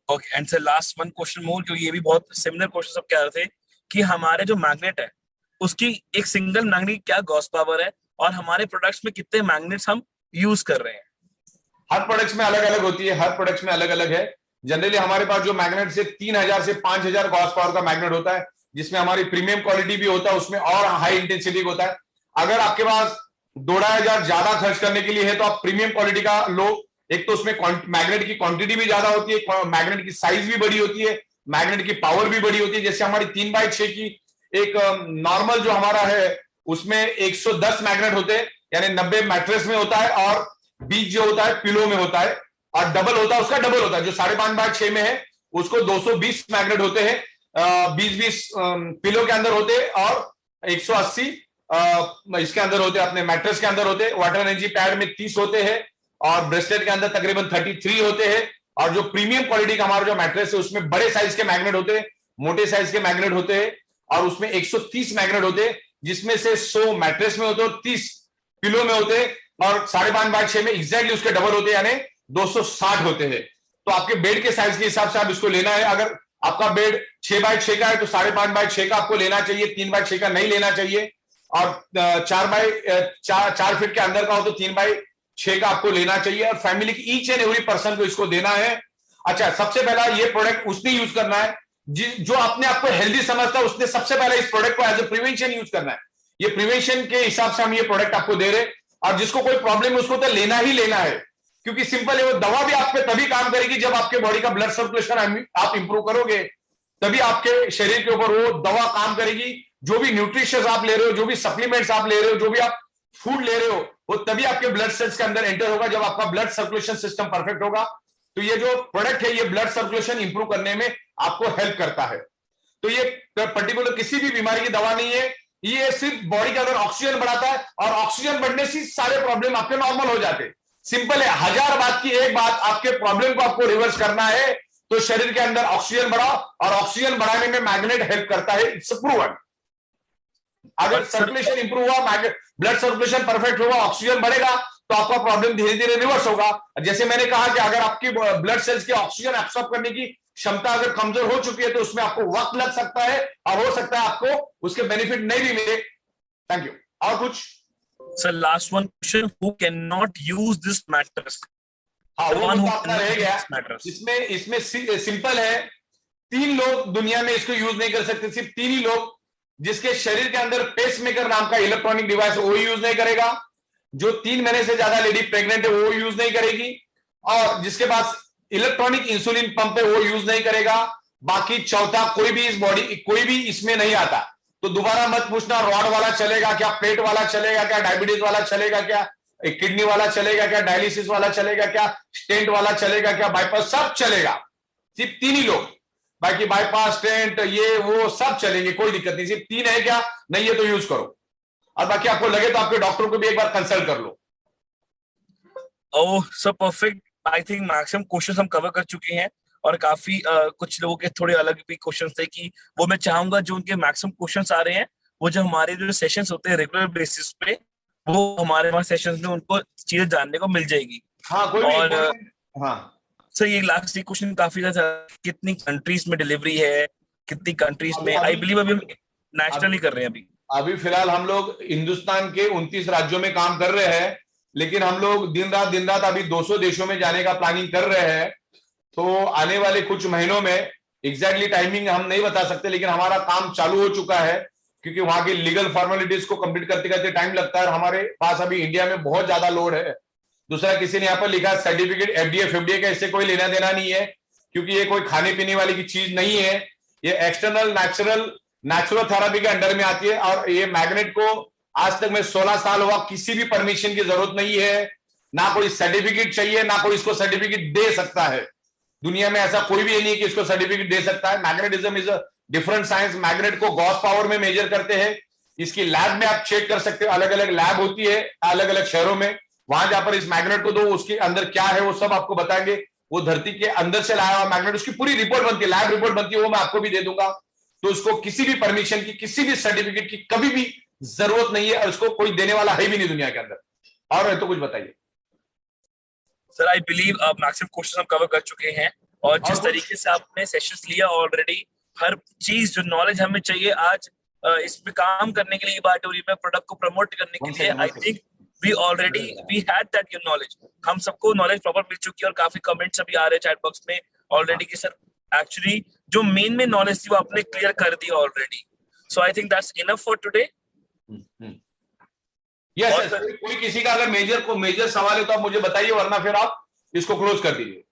Okay, and sir last one question more, क्योंकि ये भी बहुत सिमिलर क्वेश्चन सब कह रहे थे कि हमारे जो मैग्नेट है उसकी एक सिंगल मैग्नेट क्या गॉस पावर है, और हमारे प्रोडक्ट्स में कितने मैग्नेट्स हम यूज कर रहे हैं? हर प्रोडक्ट्स में अलग अलग होती है, हर प्रोडक्ट्स में अलग अलग है। जनरली हमारे पास जो मैग्नेट से 3000 से 5000 गॉस पावर का मैग्नेट होता है, जिसमें हमारी प्रीमियम क्वालिटी भी होता है, उसमें और हाई इंटेंसिटी होता है। अगर आपके पास 2500 ज्यादा खर्च करने के लिए है तो आप प्रीमियम क्वालिटी का लो। एक तो उसमें मैग्नेट की क्वांटिटी भी ज्यादा होती है, मैग्नेट की साइज भी बड़ी होती है, मैग्नेट की पावर भी बड़ी होती है। जैसे हमारी 3x6 की एक नॉर्मल जो हमारा है उसमें 110 मैग्नेट होते हैं, यानी 90 मैट्रेस में होता है, और 20 जो होता है पिलो में होता है, और डबल होता है उसका डबल होता है। जो 5.5x6 में है उसको 220 मैग्नेट होते हैं, 20 पिलो के अंदर होते हैं, और 180 इसके अंदर होते हैं, अपने मैट्रेस के अंदर होते हैं। वाटर एनर्जी पैड में 30 होते हैं, और ब्रेसलेट के अंदर तकरीबन 33 होते हैं। और जो प्रीमियम क्वालिटी का हमारा जो मैट्रेस है उसमें बड़े साइज के मैग्नेट होते हैं, मोटे साइज के मैग्नेट होते हैं, और उसमें 130 मैग्नेट होते हैं, जिसमें से 100 मैट्रेस में होते हैं और 30 पिलो में होते हैं, और 5.5/6 में एग्जैक्टली उसके डबल होते हैं, यानी 260 होते हैं। तो आपके बेड के साइज के हिसाब से आप इसको लेना है। अगर आपका बेड 6x6 का है तो 5.5/6 का आपको लेना चाहिए, 3x6 का नहीं लेना चाहिए। और 4 फीट के अंदर का हो तो 3x6 का आपको लेना चाहिए, और फैमिली की ईच एंड एवरी पर्सन को इसको देना है। अच्छा, सबसे पहला ये प्रोडक्ट उसने यूज करना है जो अपने आपको हेल्दी समझता है, उसने सबसे पहले इस प्रोडक्ट को एज ए प्रिवेंशन यूज करना है। ये प्रिवेंशन के हिसाब से हम ये प्रोडक्ट आपको दे रहे हैं, और जिसको कोई प्रॉब्लम है उसको तो लेना ही लेना है, क्योंकि सिंपल है, वो दवा भी आप पे तभी काम करेगी जब आपके बॉडी का ब्लड सर्कुलेशन आप इंप्रूव करोगे, तभी आपके शरीर के ऊपर वो दवा काम करेगी। जो भी न्यूट्रिशियस आप ले रहे हो, जो भी सप्लीमेंट्स आप ले रहे हो, जो भी आप फूड ले रहे हो, वो तभी आपके ब्लड सेल्स के अंदर एंटर होगा जब आपका ब्लड सर्कुलेशन सिस्टम परफेक्ट होगा। तो ये जो प्रोडक्ट है ये ब्लड सर्कुलेशन इंप्रूव करने में आपको हेल्प करता है। तो ये पर्टिकुलर किसी भी बीमारी की दवा नहीं है, ये सिर्फ बॉडी के अंदर ऑक्सीजन बढ़ाता है, और ऑक्सीजन बढ़ने से सारे प्रॉब्लम आपके नॉर्मल हो जाते हैं। सिंपल है, 1000 बात की एक बात, आपके प्रॉब्लम को आपको रिवर्स करना है तो शरीर के अंदर ऑक्सीजन बढ़ाओ, और ऑक्सीजन बढ़ाने में मैग्नेट हेल्प करता है, इट्स प्रूवन। अगर सर्कुलेशन इंप्रूव हुआ, ब्लड सर्कुलेशन परफेक्ट होगा, ऑक्सीजन बढ़ेगा, तो आपका प्रॉब्लम धीरे धीरे रिवर्स होगा। जैसे मैंने कहा कि अगर आपकी ब्लड सेल्स की ऑक्सीजन एब्सॉर्ब करने की क्षमता अगर कमजोर हो चुकी है तो उसमें आपको वक्त लग सकता है, और हो सकता है आपको उसके बेनिफिट नहीं भी मिले। Thank you. और कुछ sir, last one question, who can not use this mattress? हाँ, वो अपना रह गया। इसमें सिंपल है, 3 लोग दुनिया में इसको यूज नहीं कर सकते, सिर्फ 3 ही लोग। जिसके शरीर के अंदर पेसमेकर नाम का इलेक्ट्रॉनिक डिवाइस वो यूज नहीं करेगा, जो 3 महीने से ज्यादा लेडी प्रेग्नेंट है वो यूज नहीं करेगी, और जिसके पास इलेक्ट्रॉनिक इंसुलिन पंप है वो यूज नहीं करेगा। बाकी चौथा कोई भी इसमें नहीं आता। तो दोबारा मत पूछना रॉड वाला चलेगा क्या, प्लेट वाला चलेगा क्या, डायबिटीज वाला चलेगा क्या, किडनी वाला चलेगा क्या, डायलिसिस वाला चलेगा क्या, स्टेंट वाला चलेगा क्या, बाईपास, सब चलेगा। सिर्फ 3 ही लोग, बाकी बाईपास, स्टेंट, ये वो सब चलेंगे, कोई दिक्कत नहीं। सिर्फ 3 है क्या, नहीं है तो यूज करो, और बाकी आपको लगे तो आपके डॉक्टर को भी एक बार कंसल्ट कर लो। Oh so perfect. I think maximum questions हम कवर कर चुके हैं, और काफी कुछ लोगों के थोड़े अलग भी क्वेश्चंस थे कि वो मैं चाहूंगा जो उनके मैक्सिमम क्वेश्चंस आ रहे हैं वो जो हमारे जो सेशंस होते हैं रेगुलर बेसिस पे, वो हमारे वहाँ सेशंस में उनको चीजें जानने को मिल जाएगी। हाँ, कोई और हाँ सर, ये लास्ट क्वेश्चन काफी ज्यादा, कितनी कंट्रीज में डिलीवरी है, कितनी कंट्रीज में? आई बिलीव अभी हम नेशनली कर रहे हैं। अभी फिलहाल हम लोग हिंदुस्तान के 29 राज्यों में काम कर रहे हैं, लेकिन हम लोग दिन रात अभी 200 देशों में जाने का प्लानिंग कर रहे हैं। तो आने वाले कुछ महीनों में एग्जैक्टली टाइमिंग हम नहीं बता सकते, लेकिन हमारा काम चालू हो चुका है, क्योंकि वहां की लीगल फॉर्मेलिटीज को कंप्लीट करते करते टाइम लगता है। हमारे पास अभी इंडिया में बहुत ज्यादा लोड है। दूसरा, किसी ने यहाँ पर लिखा सर्टिफिकेट एफडीए का, इससे कोई लेना देना नहीं है, क्योंकि ये कोई खाने पीने वाली की चीज नहीं है। ये एक्सटर्नल नेचुरल थेरेपी के अंडर में आती है, और ये मैग्नेट को आज तक में 16 साल हुआ, किसी भी परमिशन की जरूरत नहीं है, ना कोई सर्टिफिकेट चाहिए, ना कोई इसको सर्टिफिकेट दे सकता है। दुनिया में ऐसा कोई भी नहीं है कि इसको सर्टिफिकेट दे सकता है। Magnetism is a different science. Magnet को गॉस पावर में मेजर करते हैं। इसकी लैब में आप चेक कर सकते हो, अलग अलग लैब होती है अलग अलग शहरों में। वहां जहां पर इस मैग्नेट को दो, उसके अंदर क्या है वो सब आपको बताएंगे। वो धरती के अंदर से लाया हुआ मैग्नेट, उसकी पूरी रिपोर्ट बनती है, लैब रिपोर्ट बनती है, वो मैं आपको भी दे दूंगा। तो उसको किसी भी परमिशन की, किसी भी सर्टिफिकेट की कभी भी जरूरत नहीं है, और उसको कोई देने वाला है भी नहीं दुनिया के अंदर। और है तो कुछ बताइए सर। आई बिलीव आप मैक्सिमम क्वेश्चन हम कवर कर चुके हैं, और जिस तरीके से आपने सेशंस लिया ऑलरेडी, हर चीज जो नॉलेज हमें चाहिए आज इस पे काम करने के लिए, बात हो रही है प्रोडक्ट को प्रमोट करने के लिए, I think we had that knowledge. हम सबको नॉलेज प्रॉपर मिल चुकी है, और काफी कमेंट्स अभी आ रहे हैं चैट बॉक्स में ऑलरेडी कि सर एक्चुअली जो मेन में नॉलेज थी वो आपने क्लियर कर दी already. So I think that's enough for today. Yes, कोई किसी का अगर मेजर सवाल है तो आप मुझे बताइए, वरना फिर आप इसको क्लोज कर दीजिए।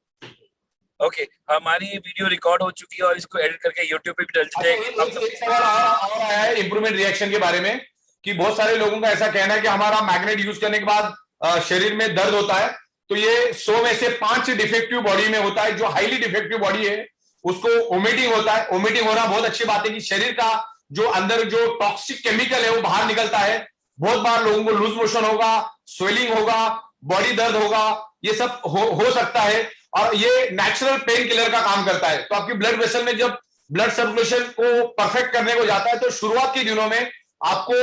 ओके, हमारी वीडियो रिकॉर्ड हो चुकी है और इसको एडिट करके YouTube पे भी डल जाएगी। एक सवाल और आया है इंप्रूवमेंट रिएक्शन के बारे में, कि बहुत सारे लोगों का ऐसा कहना है कि हमारा मैग्नेट यूज करने के बाद शरीर में दर्द होता है। तो ये 100 में से 5 डिफेक्टिव बॉडी में होता है। जो हाईली डिफेक्टिव बॉडी है उसको वोमिटिंग होता है। वोमिटिंग होना बहुत अच्छी बात है कि शरीर का जो अंदर जो टॉक्सिक केमिकल है वो बाहर निकलता है। बहुत बार लोगों को लूज मोशन होगा, स्वेलिंग होगा, बॉडी दर्द होगा, ये सब हो सकता है। और ये नेचुरल पेन किलर का काम करता है। तो आपकी ब्लड वेसल में जब ब्लड सर्कुलेशन को परफेक्ट करने को जाता है तो शुरुआत के दिनों में आपको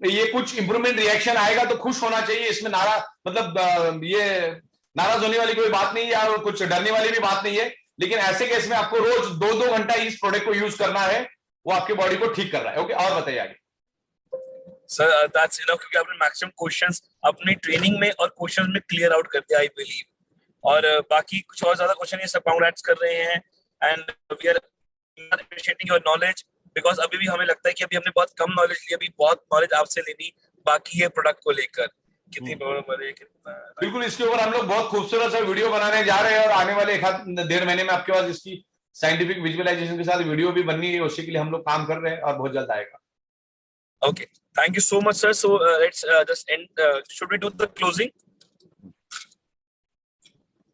ये कुछ इंप्रूवमेंट रिएक्शन आएगा तो खुश होना चाहिए। इसमें ये नाराज होने वाली कोई बात नहीं है या कुछ डरने वाली भी बात नहीं है। लेकिन ऐसे केस में आपको रोज 2-2 घंटा इस प्रोडक्ट को यूज करना है, वो आपकी बॉडी को ठीक कर रहा है। ओके, और बताइए आगे। सर दैट्स इनफ, क्योंकि आपने मैक्सिमम क्वेश्चंस अपनी ट्रेनिंग में और क्वेश्चंस में क्लियर आउट कर दिया आई बिलीव। और बाकी कुछ और ज्यादा क्वेश्चन ये सब कांग्रेट्स कर रहे हैं and we are appreciating your knowledge, because अभी भी हमें लगता है कि अभी हमने बहुत कम नॉलेज ली, अभी बहुत नॉलेज आपसे लेनी बाकी है प्रोडक्ट को लेकर। कितनी कितना बिल्कुल, इसके ऊपर हम लोग बहुत खूबसूरत सा वीडियो बनाने जा रहे हैं और आने वाले 1.5 महीने में आपके पास इसकी साइंटिफिक विजुअलाइजेशन के साथ वीडियो भी बननी है। उसी के लिए हम लोग काम कर रहे हैं और बहुत जल्द आएगा। Okay, thank you so much, sir. So let's just end. Should we do the closing?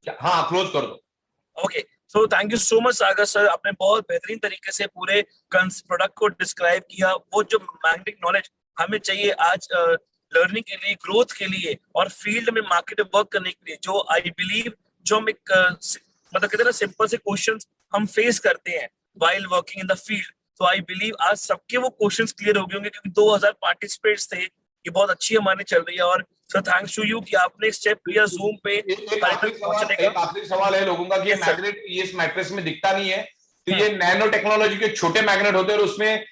हाँ, क्लोज कर दो। Okay, so thank you so much, Sagar sir. आपने बहुत बेहतरीन तरीके से पूरे प्रोडक्ट को डिस्क्राइब किया। वो जो मैग्नेटिक नॉलेज हमें चाहिए आज लर्निंग के लिए, ग्रोथ के लिए और फील्ड में मार्केट में वर्क करने के लिए, जो आई बिलीव जो हम एक मतलब कहते हैं ना सिंपल से क्वेश्चंस हम फेस करते हैं while working in the field, तो आई बिलीव आज सबके वो क्वेश्चंस क्लियर हो गए होंगे, क्योंकि 2000 पार्टिसिपेट्स थे। ये बहुत अच्छी हमारी चल रही है और सर थैंक्स टू यू कि आपने स्टेप लिया जूम पे। एक आखिरी सवाल है लोगों का कि मैग्नेट ये इस मैट्रेस में दिखता नहीं है, तो ये नैनो टेक्नोलॉजी के छोटे मैग्नेट होते हैं और उसमें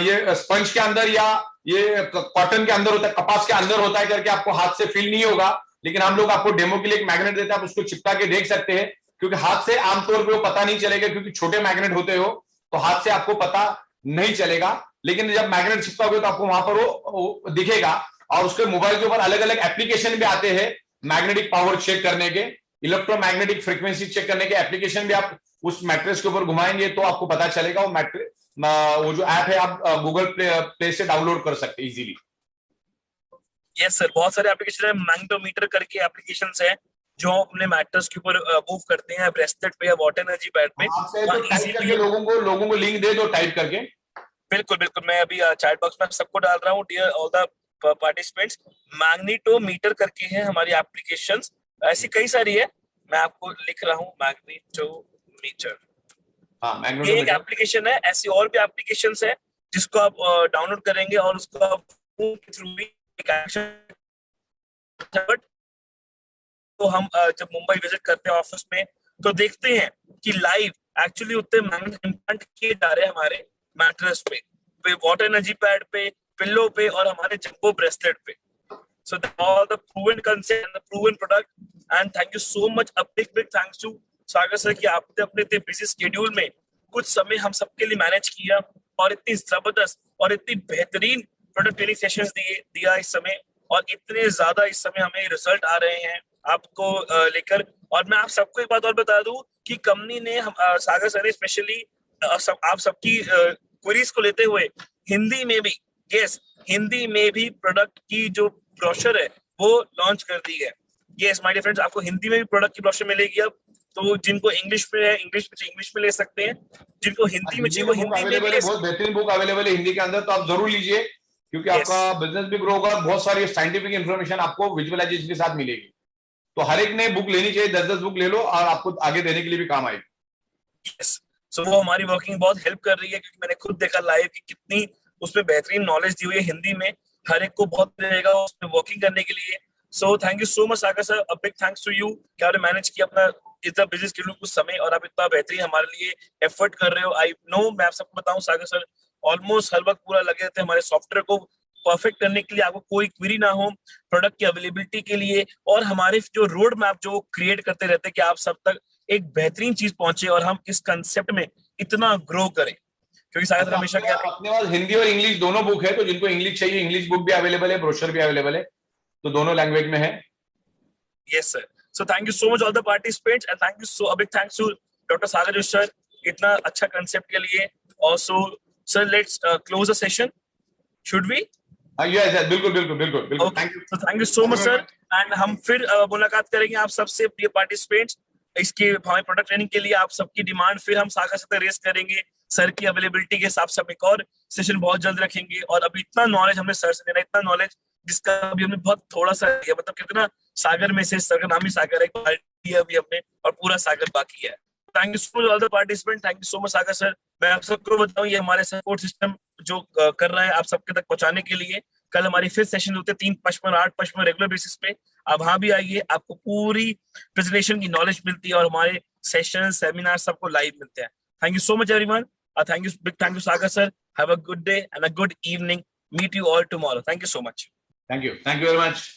ये स्पंज के अंदर या ये कॉटन के अंदर होता है, कपास के अंदर होता है करके आपको हाथ से फील नहीं होगा। लेकिन हम लोग आपको डेमो के लिए एक मैग्नेट देते हैं, आप उसको चिपका के देख सकते हैं, क्योंकि हाथ से आमतौर पे वो पता नहीं चलेगा, क्योंकि छोटे मैग्नेट होते हो तो हाथ से आपको पता नहीं चलेगा। लेकिन जब मैग्नेट चिपकाओगे तो आपको वहां पर वो दिखेगा। और उसके मोबाइल के ऊपर अलग अलग एप्लीकेशन भी आते हैं मैग्नेटिक पावर चेक करने के, इलेक्ट्रोमैग्नेटिक फ्रीक्वेंसी चेक करने के एप्लीकेशन भी आप उस मैट्रेस के ऊपर घुमाएंगे तो आपको पता चलेगा। वो जो ऐप है आप गूगल प्ले से डाउनलोड कर सकते हैं इजीली। यस सर, बहुत सारे एप्लीकेशन है, मैग्नेटोमीटर करके एप्लीकेशंस है जो अपने मैटर्स के ऊपर मूव करते हैं ब्रेसलेट पे या वाटर एनर्जी पैड पे। लोगों को लिंक दे दो टाइप करके। बिल्कुल बिल्कुल, मैं अभी चैट बॉक्स में सबको डाल रहा हूँ। Dear all the participants, magnetometer करके है हमारी एप्लीकेशंस, ऐसी कई सारी है, मैं आपको लिख रहा हूँ मैग्नेटोमीटर। ये एक एप्लीकेशन है, ऐसी और भी एप्लीकेशंस है जिसको आप डाउनलोड करेंगे और उसको आप थ्रू एक एक्शन। तो हम जब मुंबई विजिट करते हैं ऑफिस में तो देखते हैं कि लाइव एक्चुअली उतने मैग्नेट इम्प्लांट किए जा रहे हैं हमारे मैट्रेस पे वाटर एनर्जी पैड पे, पिल्लो पे और हमारे जंबो ब्रेसलेट पे। So all the proven concept and the proven product, and thank you so much, a big thanks to Sagar sir कि आपने अपने इतने बिजी शेड्यूल में कुछ समय हम सबके लिए मैनेज किया और इतनी जबरदस्त और इतनी बेहतरीन प्रोडक्ट ट्रेनिंग सेशंस दिया इस समय, और इतने ज्यादा इस समय हमें रिजल्ट आ रहे हैं आपको लेकर। और मैं आप सबको एक बात और बता दूं कि कंपनी ने सागर सर ने स्पेशली आप सबकी क्वेरीज को लेते हुए हिंदी में भी, यस हिंदी में भी प्रोडक्ट की जो ब्रोशर है वो लॉन्च कर दी है। यस माय डियर फ्रेंड्स, आपको हिंदी में भी प्रोडक्ट की ब्रोशर मिलेगी अब। तो जिनको इंग्लिश में है इंग्लिश में ले सकते हैं, जिनको हिंदी में चाहिए वो हिंदी में भी। बहुत बेहतरीन बुक अवेलेबल है हिंदी के अंदर, तो आप जरूर लीजिए, क्योंकि आपका बिजनेस भी ग्रो होगा। बहुत सारी साइंटिफिक इंफॉर्मेशन आपको विजुअलाइजेशन के साथ मिलेगी। तो हर एक ने बुक लेनी चाहिए, 10-10 बुक ले लो और आपको आगे देने के लिए भी काम आएगी। यस, सो वो हमारी वर्किंग बहुत हेल्प कर रही है, क्योंकि मैंने खुद देखा लाइव कि कितनी उसमें बेहतरीन नॉलेज दी हुई है हिंदी में, हर एक को बहुत मिलेगा उसमें वर्किंग करने के लिए। So thank you so much Sagar sir, a big thanks to you कि आपने मैनेज किया अपना इतना बिजी शेड्यूल कुछ समय और आप इतना बेहतरीन हमारे लिए एफर्ट कर रहे हो। आई नो, मैं आप सबको बताऊं सागर सर ऑलमोस्ट हर वक्त पूरा लगे रहते हैं हमारे सॉफ्टवेयर को परफेक्ट करने के लिए, आपको कोई क्वेरी ना हो, प्रोडक्ट की अवेलेबिलिटी के लिए, और हमारे जो रोड मैप जो क्रिएट करते रहते हैं कि आप सब तक एक बेहतरीन चीज पहुंचे और हम इस कंसेप्ट में इतना ग्रो करें। क्योंकि सागर हमेशा क्या अपने पास हिंदी और इंग्लिश दोनों बुक है, तो जिनको इंग्लिश चाहिए इंग्लिश बुक भी अवेलेबल है, ब्रोशर भी अवेलेबल है, तो दोनों लैंग्वेज में है। Yes sir, so thank you so much all the participants and thank you so big thanks to doctor Sagar sir इतना अच्छा कंसेप्ट के लिए। Also sir let's close the session, should we? Yes, बिल्कुल। Thank you so much sir, and हम फिर मुलाकात करेंगे आप सबसे प्रिय पार्टिसिपेंट्स। इसके हमारे प्रोडक्ट ट्रेनिंग के लिए आप सबकी डिमांड फिर हम सागर से रेस करेंगे, सर की अवेलेबिलिटी के हिसाब से हम एक और सेशन बहुत जल्द रखेंगे। और अभी इतना नॉलेज हमने सर से देना, इतना नॉलेज जिसका अभी हमने बहुत थोड़ा सा लिया, मतलब कितना सागर में से सर का नाम ही सागर है, पार्टी है अभी हमने और पूरा सागर बाकी है। Thank you so much all the participant, thank you so much Sagar sir. मैं आप सबको बताऊं ये हमारे सपोर्ट सिस्टम जो कर रहा है आप सबके तक पहुंचाने के लिए। कल हमारी 5th सेशन होते हैं 3 पचपन 8 पचपन रेगुलर बेसिस पे। आप वहां भी आइए, आपको पूरी प्रेजेंटेशन की नॉलेज मिलती है और हमारे सेशन सेमिनार सबको लाइव मिलते हैं। Thank you so much everyone, thank you, big thank you Sagar sir. Have a good day and a good evening, meet you all tomorrow. Thank you so much. Thank you very much.